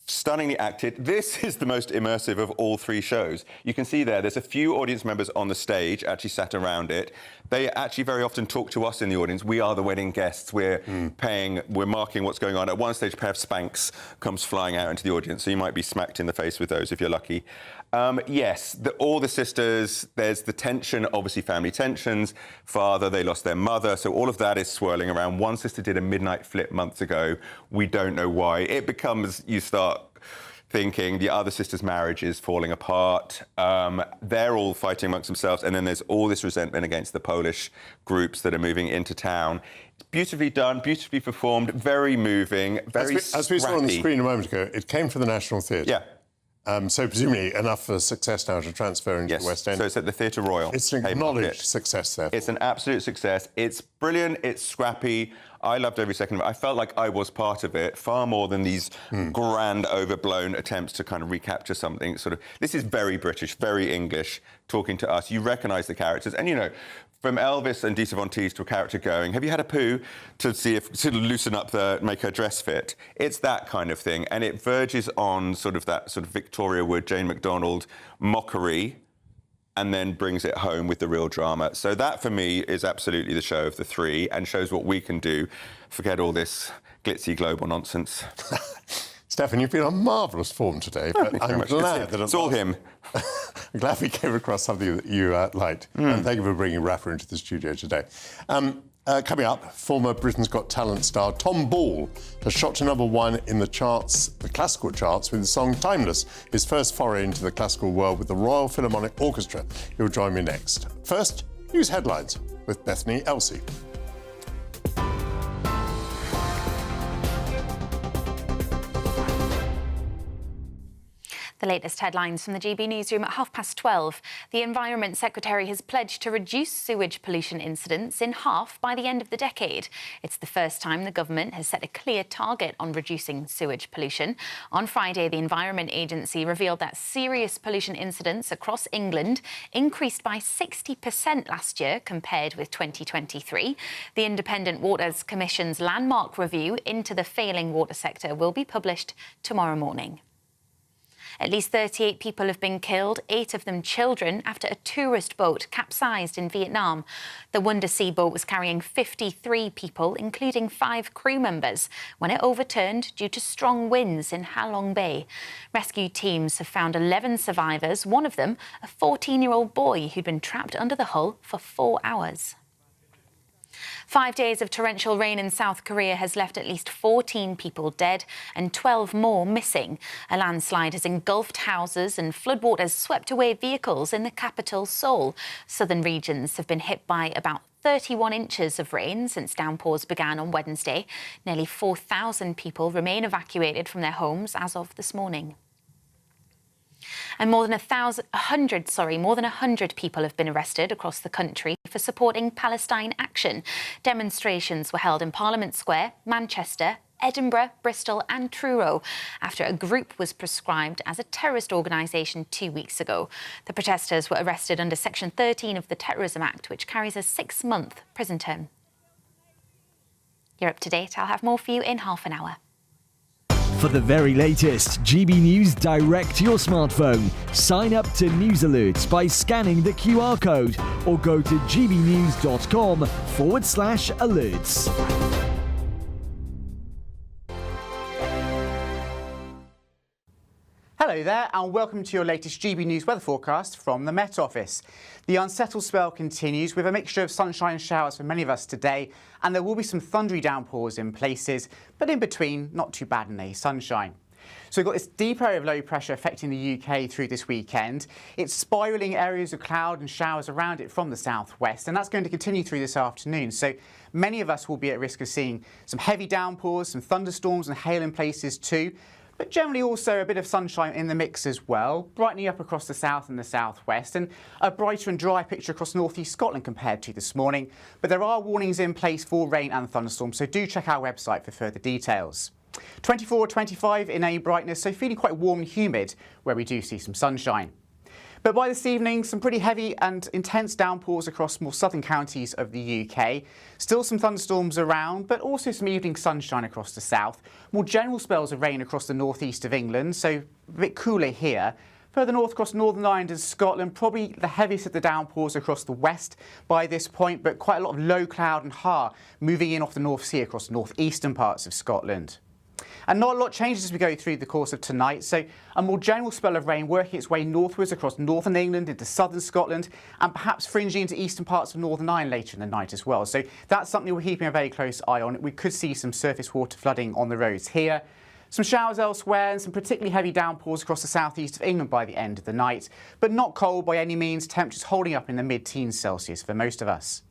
Stunningly acted. This is the most immersive of all three shows. You can see there's a few audience members on the stage actually sat around it. They actually very often talk to us in the audience. We are the wedding guests. We're we're marking what's going on. At one stage, a pair of Spanx comes flying out into the audience, so you might be smacked in the face with those if you're lucky. Yes, all the sisters, there's the tension, obviously family tensions. Father, they lost their mother, so all of that is swirling around. One sister did a midnight flip months ago. We don't know why. It becomes, you start thinking the other sister's marriage is falling apart. They're all fighting amongst themselves, and then there's all this resentment against the Polish groups that are moving into town. It's beautifully done, beautifully performed, very moving, very As we saw on the screen a moment ago, it came from the National Theatre. Yeah. So presumably enough for success now to transfer into the West End. So it's at the Theatre Royal. It's an acknowledged success there. It's an absolute success. It's brilliant. It's scrappy. I loved every second of it. I felt like I was part of it, far more than these grand, overblown attempts to kind of recapture something. This is very British, very English, talking to us. You recognise the characters. And, you know, from Elvis and Dita Von Teese to a character going, have you had a poo? To see if, to loosen up make her dress fit. It's that kind of thing. And it verges on that Victoria Wood, Jane MacDonald mockery, and then brings it home with the real drama. So that, for me, is absolutely the show of the three and shows what we can do. Forget all this glitzy global nonsense. Stefan, you've been on marvellous form today, but I'm glad that... It's all him. I'm glad we came across something that you liked. And thank you for bringing Rafa into the studio today. Coming up, former Britain's Got Talent star Tom Ball has shot to #1 in the charts, the classical charts, with the song Timeless, his first foray into the classical world with the Royal Philharmonic Orchestra. He'll join me next. First, news headlines with Bethany Elsey. The latest headlines from the GB newsroom at 12:30. The Environment Secretary has pledged to reduce sewage pollution incidents in half by the end of the decade. It's the first time the government has set a clear target on reducing sewage pollution. On Friday, the Environment Agency revealed that serious pollution incidents across England increased by 60% last year compared with 2023. The Independent Waters Commission's landmark review into the failing water sector will be published tomorrow morning. At least 38 people have been killed, 8 of them children, after a tourist boat capsized in Vietnam. The Wonder Sea boat was carrying 53 people, including 5 crew members, when it overturned due to strong winds in Ha Long Bay. Rescue teams have found 11 survivors, one of them a 14-year-old boy who'd been trapped under the hull for 4 hours. 5 days of torrential rain in South Korea has left at least 14 people dead and 12 more missing. A landslide has engulfed houses and floodwaters swept away vehicles in the capital, Seoul. Southern regions have been hit by about 31 inches of rain since downpours began on Wednesday. Nearly 4,000 people remain evacuated from their homes as of this morning. And more than 100 people have been arrested across the country for supporting Palestine action. Demonstrations were held in Parliament Square, Manchester, Edinburgh, Bristol and Truro after a group was prescribed as a terrorist organisation 2 weeks ago. The protesters were arrested under Section 13 of the Terrorism Act, which carries a 6-month prison term. You're up to date. I'll have more for you in half an hour. For the very latest GB News direct to your smartphone, sign up to News Alerts by scanning the QR code or go to gbnews.com/alerts. Hello there and welcome to your latest GB News weather forecast from the Met Office. The unsettled spell continues with a mixture of sunshine and showers for many of us today, and there will be some thundery downpours in places, but in between, not too bad in the sunshine. So we've got this deep area of low pressure affecting the UK through this weekend. It's spiralling areas of cloud and showers around it from the southwest, and that's going to continue through this afternoon. So many of us will be at risk of seeing some heavy downpours, some thunderstorms and hail in places too. But generally also a bit of sunshine in the mix as well, brightening up across the south and the southwest, and a brighter and dry picture across northeast Scotland compared to this morning. But there are warnings in place for rain and thunderstorms, so do check our website for further details. 24 or 25 in any brightness, so feeling quite warm and humid where we do see some sunshine. But by this evening, some pretty heavy and intense downpours across more southern counties of the UK. Still some thunderstorms around, but also some evening sunshine across the south. More general spells of rain across the northeast of England, so a bit cooler here. Further north across Northern Ireland and Scotland, probably the heaviest of the downpours across the west by this point, but quite a lot of low cloud and har moving in off the North Sea across northeastern parts of Scotland. And not a lot changes as we go through the course of tonight, so a more general spell of rain working its way northwards across northern England into southern Scotland and perhaps fringing into eastern parts of Northern Ireland later in the night as well. So that's something we're keeping a very close eye on. We could see some surface water flooding on the roads here. Some showers elsewhere and some particularly heavy downpours across the southeast of England by the end of the night, but not cold by any means, temperatures holding up in the mid-teens Celsius for most of us.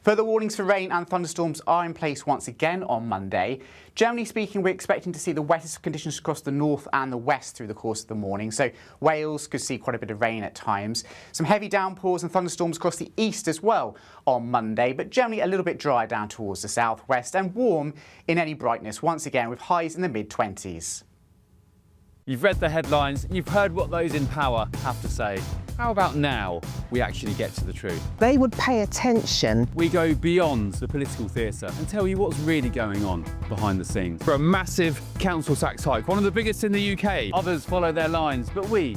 Further warnings for rain and thunderstorms are in place once again on Monday. Generally speaking, we're expecting to see the wettest conditions across the north and the west through the course of the morning. So Wales could see quite a bit of rain at times. Some heavy downpours and thunderstorms across the east as well on Monday, but generally a little bit dry down towards the southwest and warm in any brightness once again with highs in the mid-20s. You've read the headlines, you've heard what those in power have to say. How about now we actually get to the truth? They would pay attention. We go beyond the political theatre and tell you what's really going on behind the scenes. For a massive council tax hike, one of the biggest in the UK. Others follow their lines, but we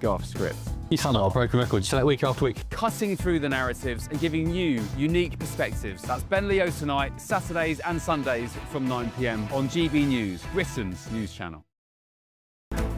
go off script. You sound like a broken record, you say that week after week. Cutting through the narratives and giving you unique perspectives. That's Ben Leo tonight, Saturdays and Sundays from 9 p.m. on GB News, Britain's news channel.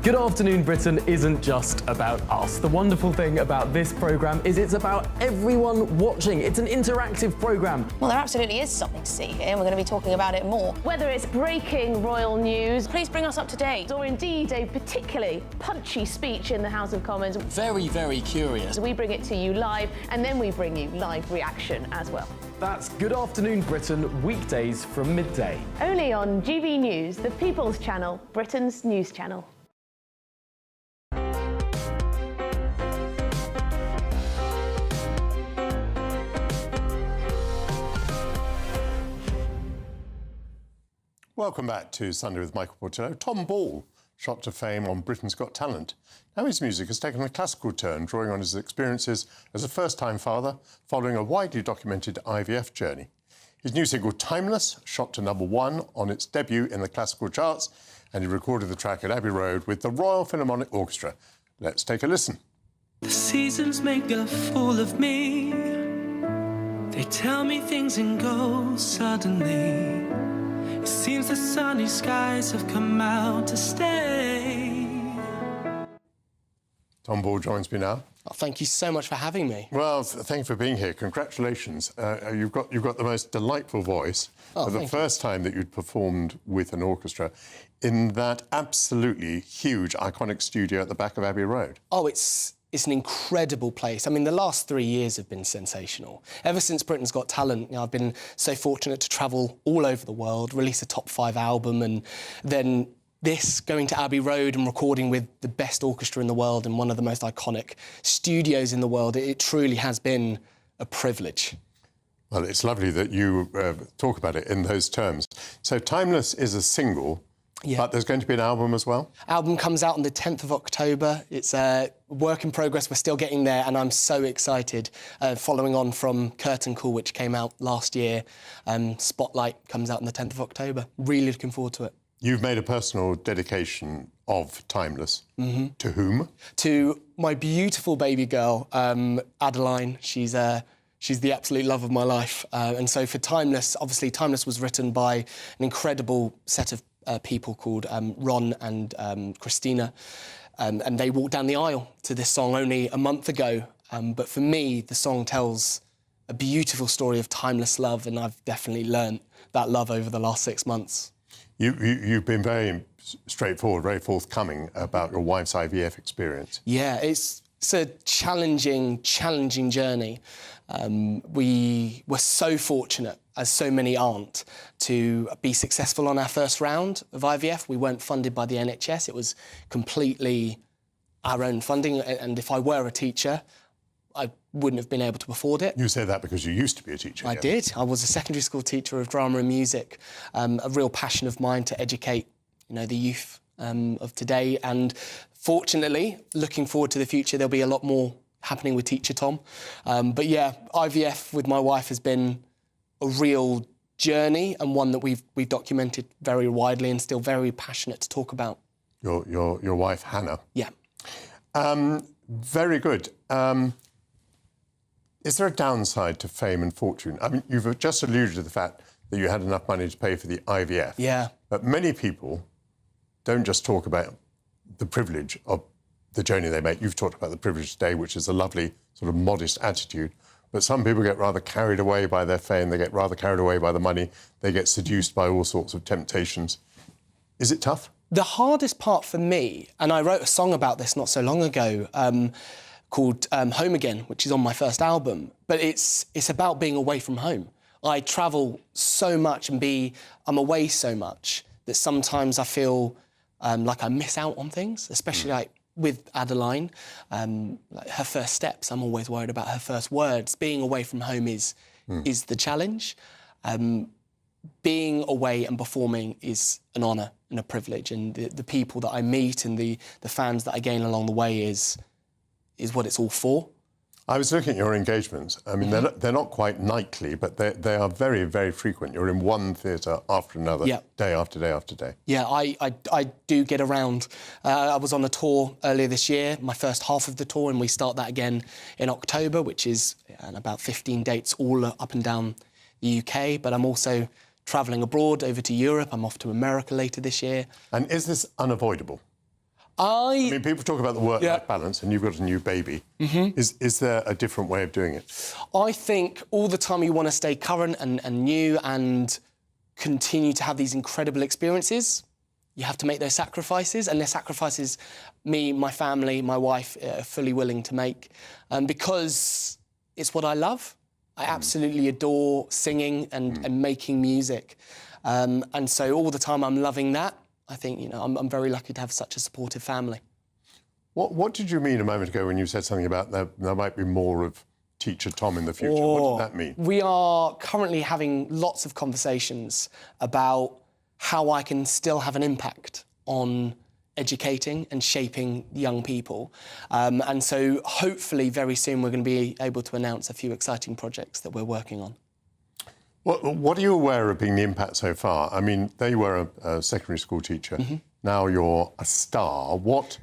Good Afternoon Britain isn't just about us. The wonderful thing about this programme is it's about everyone watching. It's an interactive programme. Well, there absolutely is something to see here, and we're going to be talking about it more. Whether it's breaking royal news, please bring us up to date, or indeed a particularly punchy speech in the House of Commons. Very, very curious. We bring it to you live, and then we bring you live reaction as well. That's Good Afternoon Britain, weekdays from midday. Only on GB News, the People's Channel, Britain's news channel. Welcome back to Sunday with Michael Portillo. Tom Ball shot to fame on Britain's Got Talent. Now his music has taken a classical turn, drawing on his experiences as a first-time father following a widely documented IVF journey. His new single, Timeless, shot to #1 on its debut in the classical charts, and he recorded the track at Abbey Road with the Royal Philharmonic Orchestra. Let's take a listen. The seasons make a fool of me. They tell me things and go suddenly. It seems the sunny skies have come out to stay. Tom Ball joins me now. Oh, thank you so much for having me. Well, thank you for being here. Congratulations. You've got the most delightful voice. For the first time that you'd performed with an orchestra in that absolutely huge, iconic studio at the back of Abbey Road. Oh, it's an incredible place. I mean, the last 3 years have been sensational. Ever since Britain's Got Talent, I've been so fortunate to travel all over the world, release a top 5 album, and then this, going to Abbey Road and recording with the best orchestra in the world in one of the most iconic studios in the world. It truly has been a privilege. Well, it's lovely that you talk about it in those terms. So Timeless is a single, but there's going to be an album as well? Album comes out on the 10th of October. It's a work in progress. We're still getting there, and I'm so excited. Following on from Curtain Call, which came out last year, Spotlight comes out on the 10th of October. Really looking forward to it. You've made a personal dedication of Timeless. Mm-hmm. To whom? To my beautiful baby girl, Adeline. She's the absolute love of my life. And so for Timeless, obviously Timeless was written by an incredible set of people called Ron and Christina. And they walked down the aisle to this song only a month ago. But for me, the song tells a beautiful story of timeless love, and I've definitely learnt that love over the last 6 months. You've been very straightforward, very forthcoming about your wife's IVF experience. Yeah, it's a challenging journey. We were so fortunate, as so many aren't, to be successful on our first round of IVF. We weren't funded by the NHS. It was completely our own funding, and if I were a teacher, I wouldn't have been able to afford it. You say that because you used to be a teacher. I did. I was a secondary school teacher of drama and music, a real passion of mine to educate, the youth of today. And fortunately, looking forward to the future, there'll be a lot more happening with Teacher Tom. But yeah, IVF with my wife has been a real journey, and one that we've documented very widely and still very passionate to talk about. Your wife, Hannah. Yeah. Very good. Is there a downside to fame and fortune? I mean, you've just alluded to the fact that you had enough money to pay for the IVF. Yeah. But many people don't just talk about the privilege of the journey they make. You've talked about the privilege today, which is a lovely sort of modest attitude. But some people get rather carried away by their fame. They get rather carried away by the money. They get seduced by all sorts of temptations. Is it tough? The hardest part for me, and I wrote a song about this not so long ago, called Home Again, which is on my first album. But it's about being away from home. I travel so much and I'm away so much that sometimes I feel like I miss out on things, especially like with Adeline, like her first steps. I'm always worried about her first words. Being away from home is the challenge. Being away and performing is an honour and a privilege, and the people that I meet and the fans that I gain along the way is what it's all for. I was looking at your engagements. I mean, they're not quite nightly, but they are very, very frequent. You're in one theatre after another, day after day after day. Yeah, I do get around. I was on a tour earlier this year, my first half of the tour, and we start that again in October, which is about 15 dates all up and down the UK. But I'm also travelling abroad over to Europe. I'm off to America later this year. And is this unavoidable? I mean, people talk about the work-life balance, and you've got a new baby. Mm-hmm. Is there a different way of doing it? I think all the time you want to stay current and new and continue to have these incredible experiences, you have to make those sacrifices, and they're sacrifices me, my family, my wife are fully willing to make, because it's what I love. I absolutely adore singing and making music. And so all the time I'm loving that. I think, I'm very lucky to have such a supportive family. What did you mean a moment ago when you said something about there might be more of Teacher Tom in the future? What did that mean? We are currently having lots of conversations about how I can still have an impact on educating and shaping young people. And so hopefully very soon we're going to be able to announce a few exciting projects that we're working on. What are you aware of being the impact so far? I mean, there you were a secondary school teacher. Mm-hmm. Now you're a star. What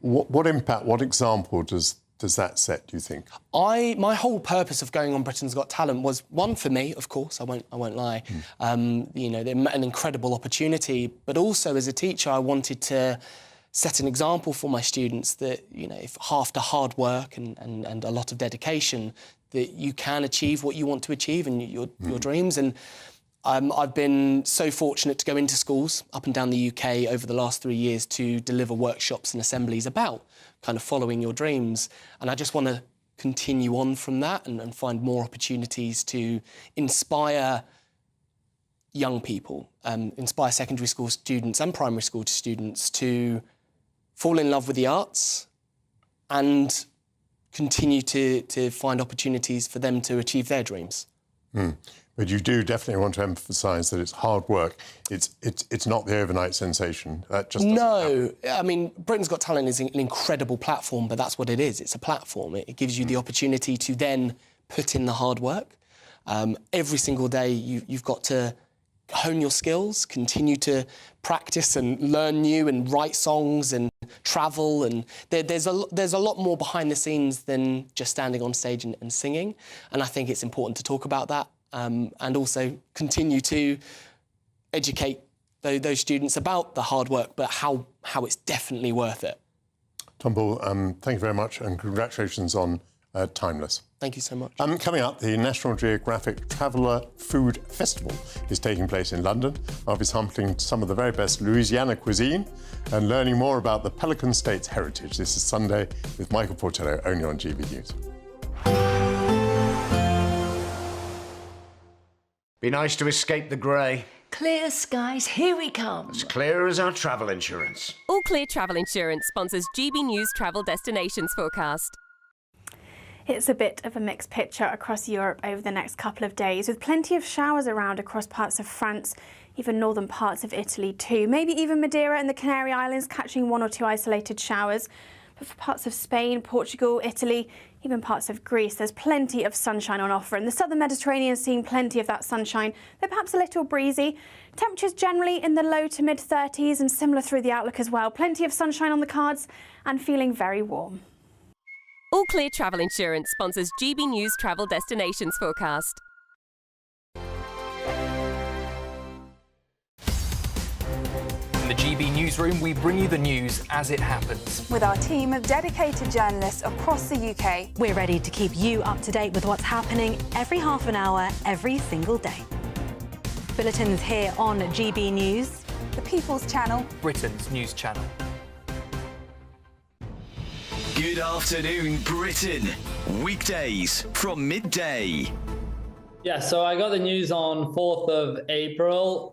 impact, what example does that set, do you think? My whole purpose of going on Britain's Got Talent was, one, for me, of course, I won't lie. An incredible opportunity, but also as a teacher, I wanted to set an example for my students that, if after hard work and a lot of dedication, that you can achieve what you want to achieve and your dreams. And I've been so fortunate to go into schools up and down the UK over the last 3 years to deliver workshops and assemblies about kind of following your dreams. And I just want to continue on from that and find more opportunities to inspire young people, inspire secondary school students and primary school students to fall in love with the arts and continue to find opportunities for them to achieve their dreams. But you do definitely want to emphasise that it's hard work. It's not the overnight sensation. That just doesn't happen. I mean, Britain's Got Talent is an incredible platform, but that's what it is. It's a platform. It gives you the opportunity to then put in the hard work. Every single day, you've got to hone your skills, continue to practice and learn new and write songs and travel. And there's a lot more behind the scenes than just standing on stage and singing. And I think it's important to talk about that. And also continue to educate those students about the hard work, but how it's definitely worth it. Tom Ball, thank you very much, and congratulations on Timeless. Thank you so much. Coming up, the National Geographic Traveller Food Festival is taking place in London. I'll be sampling some of the very best Louisiana cuisine and learning more about the Pelican State's heritage. This is Sunday with Michael Portillo, only on GB News. Be nice to escape the grey. Clear skies, here we come. As clear as our travel insurance. All Clear Travel Insurance sponsors GB News Travel Destinations Forecast. It's a bit of a mixed picture across Europe over the next couple of days, with plenty of showers around across parts of France, even northern parts of Italy too. Maybe even Madeira and the Canary Islands catching 1 or 2 isolated showers. But for parts of Spain, Portugal, Italy, even parts of Greece, there's plenty of sunshine on offer. And the southern Mediterranean is seeing plenty of that sunshine, though perhaps a little breezy. Temperatures generally in the low to mid 30s and similar through the outlook as well. Plenty of sunshine on the cards and feeling very warm. All Clear Travel Insurance sponsors GB News Travel Destinations Forecast. In the GB newsroom, we bring you the news as it happens. With our team of dedicated journalists across the UK, we're ready to keep you up to date with what's happening every half an hour, every single day. Bulletins here on GB News, the People's Channel, Britain's news channel. Good afternoon, Britain. Weekdays from midday. Yeah, so I got the news on 4th of April,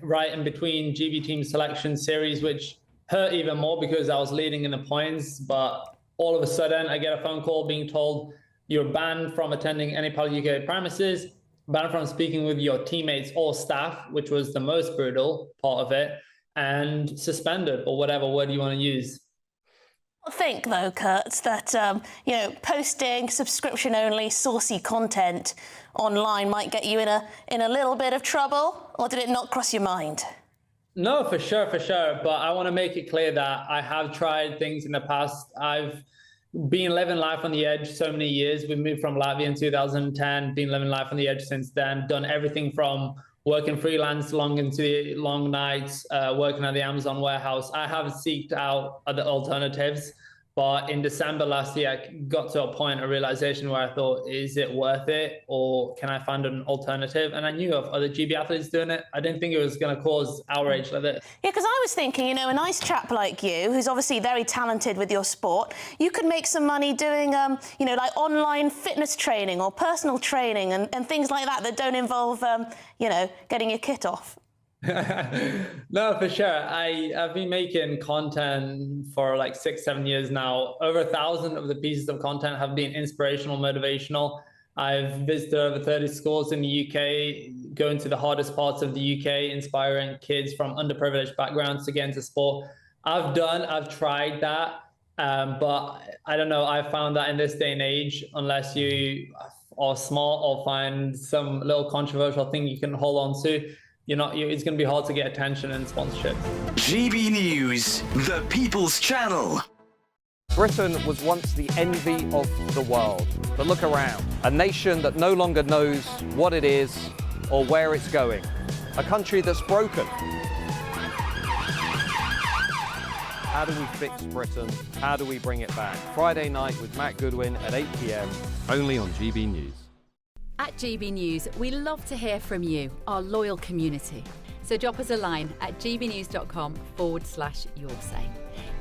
right in between GB Team Selection Series, which hurt even more because I was leading in the points. But all of a sudden, I get a phone call being told you're banned from attending any part of UK premises, banned from speaking with your teammates or staff, which was the most brutal part of it, and suspended, or whatever word you want to use. I think, though, Kurt, that, posting subscription-only saucy content online might get you in a little bit of trouble, or did it not cross your mind? No, for sure. But I want to make it clear that I have tried things in the past. I've been living life on the edge so many years. We moved from Latvia in 2010, been living life on the edge since then, done everything from working freelance long into the long nights, working at the Amazon warehouse. I have seeked out other alternatives, but in December last year, I got to a point, a realization where I thought, is it worth it, or can I find an alternative? And I knew of other GB athletes doing it. I didn't think it was going to cause outrage like this. Yeah, because I was thinking, a nice chap like you, who's obviously very talented with your sport, you could make some money doing, like online fitness training or personal training and things like that don't involve, getting your kit off. No, for sure. I've been making content for like 6-7 years now. Over 1,000 of the pieces of content have been inspirational, motivational. I've visited over 30 schools in the UK, going to the hardest parts of the UK, inspiring kids from underprivileged backgrounds to get into sport. I've tried that, but I don't know. I found that in this day and age, unless you are smart or find some little controversial thing you can hold on to, it's going to be hard to get attention and sponsorship. GB News, the People's Channel. Britain was once the envy of the world. But look around. A nation that no longer knows what it is or where it's going. A country that's broken. How do we fix Britain? How do we bring it back? Friday night with Matt Goodwin at 8 p.m. Only on GB News. At GB News, we love to hear from you, our loyal community. So drop us a line at gbnews.com/yoursay.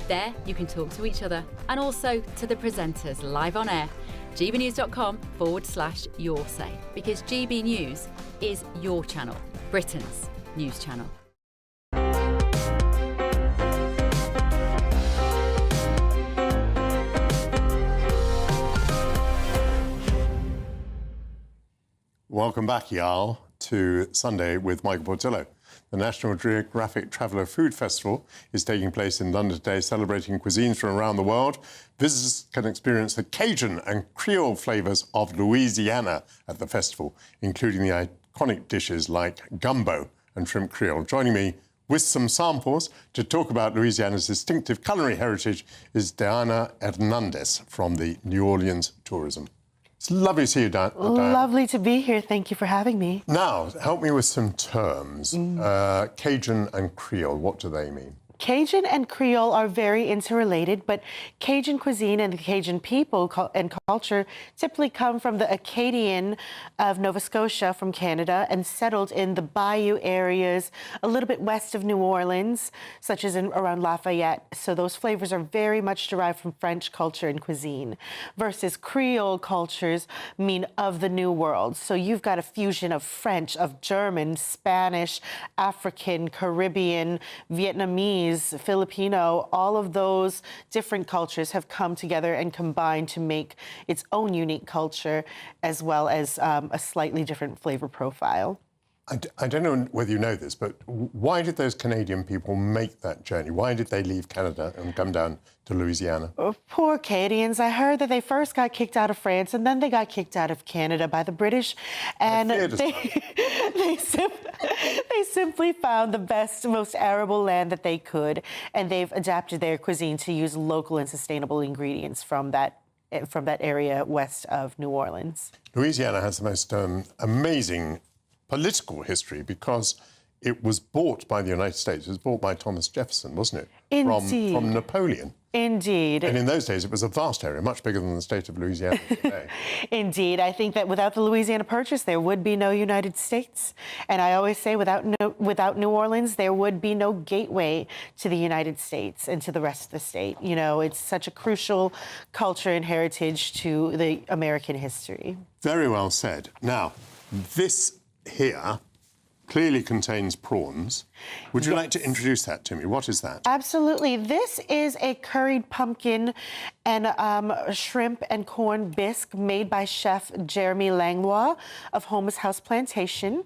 There you can talk to each other and also to the presenters live on air. gbnews.com/yoursay, because GB News is your channel, Britain's news channel. Welcome back, y'all, to Sunday with Michael Portillo. The National Geographic Traveller Food Festival is taking place in London today, celebrating cuisines from around the world. Visitors can experience the Cajun and Creole flavours of Louisiana at the festival, including the iconic dishes like gumbo and shrimp creole. Joining me with some samples to talk about Louisiana's distinctive culinary heritage is Diana Hernandez from the New Orleans Tourism. It's lovely to see you, Diana. Lovely to be here. Thank you for having me. Now, help me with some terms. Cajun and Creole, what do they mean? Cajun and Creole are very interrelated, but Cajun cuisine and the Cajun people and culture typically come from the Acadian of Nova Scotia from Canada and settled in the bayou areas a little bit west of New Orleans, such as around Lafayette. So those flavors are very much derived from French culture and cuisine, versus Creole cultures mean of the New World. So you've got a fusion of French, of German, Spanish, African, Caribbean, Vietnamese, Filipino, all of those different cultures have come together and combined to make its own unique culture, as well as a slightly different flavor profile. I don't know whether you know this, but why did those Canadian people make that journey? Why did they leave Canada and come down to Louisiana? Oh, poor Canadians. I heard that they first got kicked out of France and then they got kicked out of Canada by the British. And they simply found the best, most arable land that they could, and they've adapted their cuisine to use local and sustainable ingredients from that area west of New Orleans. Louisiana has the most amazing political history because it was bought by the United States. It was bought by Thomas Jefferson, wasn't it? Indeed. From Napoleon. Indeed. And in those days, it was a vast area, much bigger than the state of Louisiana today. Indeed. I think that without the Louisiana Purchase, there would be no United States. And I always say without New Orleans, there would be no gateway to the United States and to the rest of the state. You know, it's such a crucial culture and heritage to the American history. Very well said. Now, this here clearly contains prawns. Would you like to introduce that to me? What is that? Absolutely. This is a curried pumpkin and shrimp and corn bisque made by Chef Jeremy Langlois of Homus House Plantation.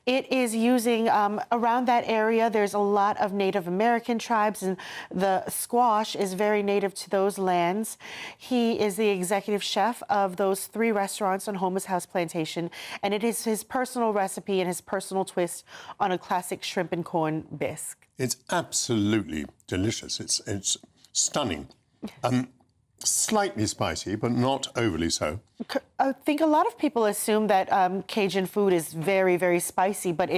It is using, around that area, there's a lot of Native American tribes, and the squash is very native to those lands. He is the executive chef of those 3 restaurants on Homus House Plantation, and it is his personal recipe and his personal twist on a classic shrimp and corn bisque. It's absolutely delicious. It's stunning. Slightly spicy, but not overly so. I think a lot of people assume that Cajun food is very, very spicy, but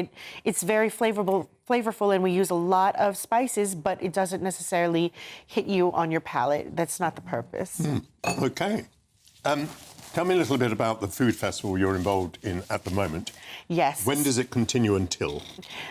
it's very flavorful, and we use a lot of spices, but it doesn't necessarily hit you on your palate. That's not the purpose. OK. Tell me a little bit about the food festival you're involved in at the moment. Yes. When does it continue until?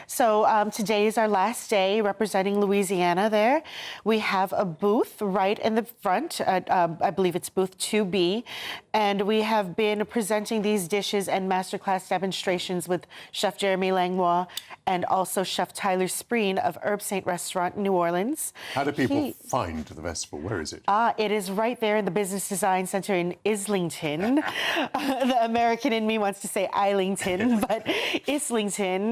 So today is our last day representing Louisiana there. We have a booth right in the front. I believe it's booth 2B. And we have been presenting these dishes and masterclass demonstrations with Chef Jeremy Langlois and also Chef Tyler Spreen of Herb Saint Restaurant in New Orleans. How do people find the festival? Where is it? It is right there in the Business Design Center in Islington. The American in me wants to say Islington, but Islington.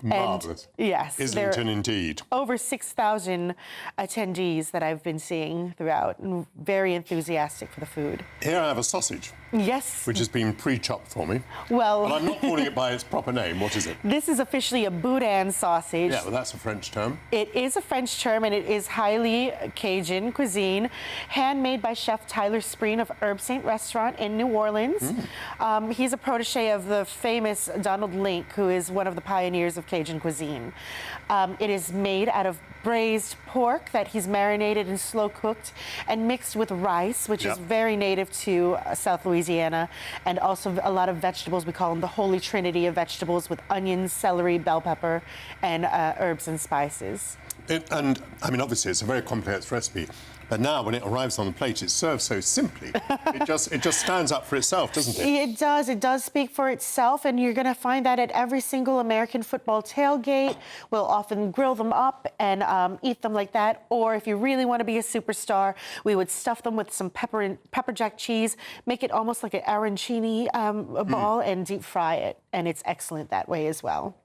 Marvellous. And yes. Islington indeed. Over 6,000 attendees that I've been seeing throughout, and very enthusiastic for the food. Here I have a sausage. Yes. Which has been pre-chopped for me. Well... But I'm not calling it by its proper name. What is it? This is officially a boudin sausage. Yeah, well, that's a French term. It is a French term, and it is highly Cajun cuisine, handmade by Chef Tyler Spreen of Herb Saint Restaurant in New Orleans. He's a protege of the famous Donald Link, who is one of the pioneers of Cajun cuisine. It is made out of braised pork that he's marinated and slow cooked and mixed with rice, which is very native to South Louisiana, and also a lot of vegetables. We call them the Holy Trinity of vegetables, with onions, celery, bell pepper, and herbs and spices. And I mean, obviously, it's a very complex recipe, But now, when it arrives on the plate, it's served so simply. it just stands up for itself, doesn't it? It does. It does speak for itself, and you're going to find that at every single American football tailgate. We'll often grill them up and eat them like that. Or if you really want to be a superstar, we would stuff them with some pepper jack cheese, make it almost like an arancini ball, and deep fry it. And it's excellent that way as well.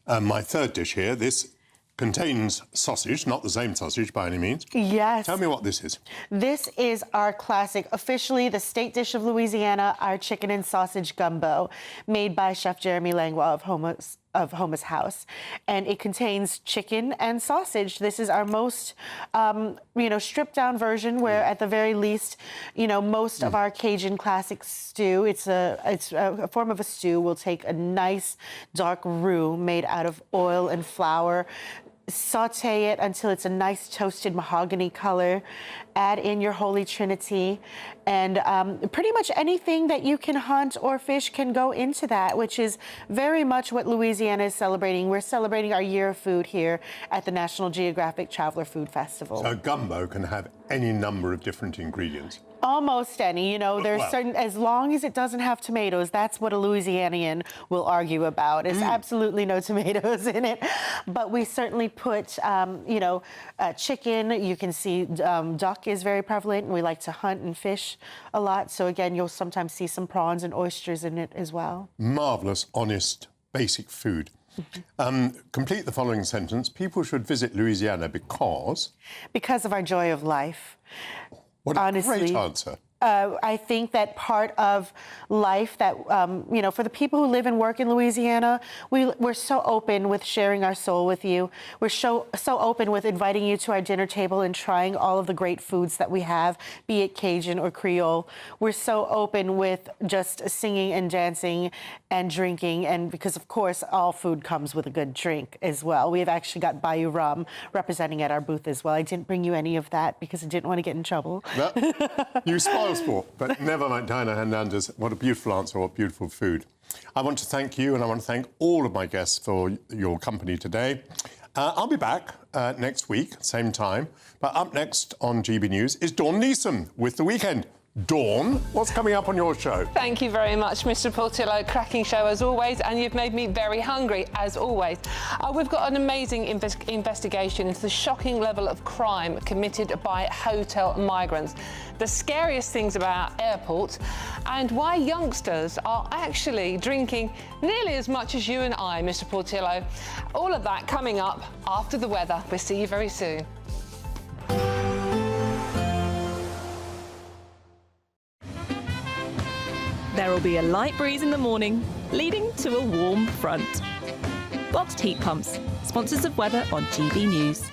My third dish here, this contains sausage, not the same sausage by any means. Yes. Tell me what this is. This is our classic, officially the state dish of Louisiana, our chicken and sausage gumbo, made by Chef Jeremy Langlois of Homa's House. And it contains chicken and sausage. This is our most, stripped down version, where at the very least, most of our Cajun classic stew, it's a form of a stew. We'll take a nice dark roux made out of oil and flour, saute it until it's a nice toasted mahogany color, add in your Holy Trinity, and pretty much anything that you can hunt or fish can go into that, which is very much what Louisiana is celebrating. We're celebrating our year of food here at the National Geographic Traveler Food Festival. So gumbo can have any number of different ingredients. Almost any, there's certain, as long as it doesn't have tomatoes, that's what a Louisianian will argue about. There's absolutely no tomatoes in it. But we certainly put, chicken. You can see duck is very prevalent. We like to hunt and fish a lot. So again, you'll sometimes see some prawns and oysters in it as well. Marvellous, honest, basic food. Complete the following sentence. People should visit Louisiana because... Because of our joy of life. What a Honestly, great answer. I think that part of life that, for the people who live and work in Louisiana, we're so open with sharing our soul with you. We're so open with inviting you to our dinner table and trying all of the great foods that we have, be it Cajun or Creole. We're so open with just singing and dancing and drinking, and because, of course, all food comes with a good drink as well. We've actually got Bayou Rum representing at our booth as well. I didn't bring you any of that because I didn't want to get in trouble. You spoil sport, but never like Diana Hernandez. What a beautiful answer, what beautiful food. I want to thank you, and I want to thank all of my guests for your company today. I'll be back next week, same time. But up next on GB News is Dawn Neeson with The Weekend. Dawn, what's coming up on your show? Thank you very much, Mr. Portillo. Cracking show as always, and you've made me very hungry as always. We've got an amazing investigation into the shocking level of crime committed by hotel migrants, the scariest things about airports, and why youngsters are actually drinking nearly as much as you and I, Mr. Portillo. All of that coming up after the weather. We'll see you very soon. There will be a light breeze in the morning, leading to a warm front. Boxed heat pumps, sponsors of weather on GB News.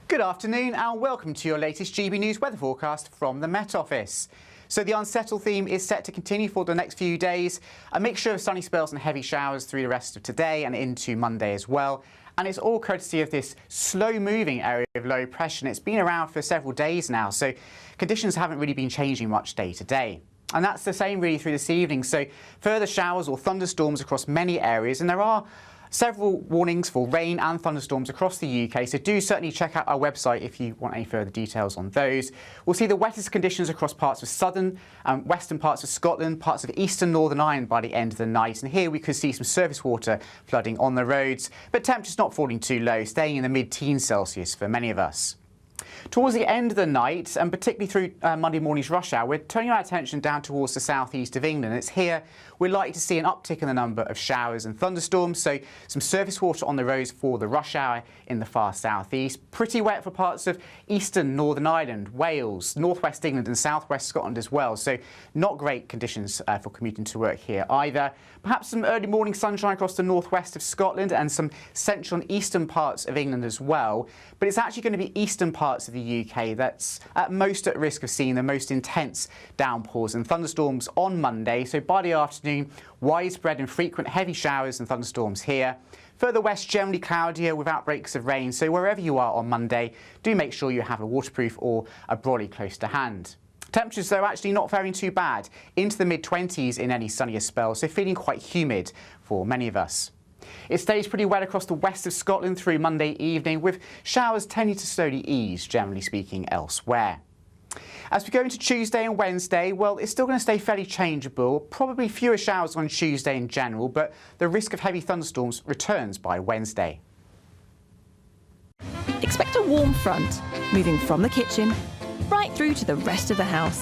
Good afternoon and welcome to your latest GB News weather forecast from the Met Office. So the unsettled theme is set to continue for the next few days, a mixture of sunny spells and heavy showers through the rest of today and into Monday as well. And it's all courtesy of this slow-moving area of low pressure, and it's been around for several days now, so conditions haven't really been changing much day to day. And that's the same really through this evening. So further showers or thunderstorms across many areas, and there are several warnings for rain and thunderstorms across the UK, so do certainly check out our website if you want any further details on those. We'll see the wettest conditions across parts of southern and western parts of Scotland, parts of eastern Northern Ireland by the end of the night, and here we could see some surface water flooding on the roads, but temperatures not falling too low, staying in the mid-teens Celsius for many of us. Towards the end of the night, and particularly through Monday morning's rush hour, we're turning our attention down towards the southeast of England. It's here we're likely to see an uptick in the number of showers and thunderstorms, so some surface water on the roads for the rush hour in the far southeast. Pretty wet for parts of eastern Northern Ireland, Wales, northwest England and southwest Scotland as well, so not great conditions for commuting to work here either. Perhaps some early morning sunshine across the northwest of Scotland and some central and eastern parts of England as well, but it's actually going to be eastern parts of the UK that's at most at risk of seeing the most intense downpours and thunderstorms on Monday. So by the afternoon, widespread and frequent heavy showers and thunderstorms here. Further west, generally cloudier with outbreaks of rain. So wherever you are on Monday, do make sure you have a waterproof or a brolly close to hand. Temperatures, though, actually not faring too bad, into the mid-20s in any sunnier spells, so feeling quite humid for many of us. It stays pretty wet across the west of Scotland through Monday evening, with showers tending to slowly ease, generally speaking, elsewhere. As we go into Tuesday and Wednesday, well, it's still going to stay fairly changeable. Probably fewer showers on Tuesday in general, but the risk of heavy thunderstorms returns by Wednesday. Expect a warm front, moving from the kitchen right through to the rest of the house.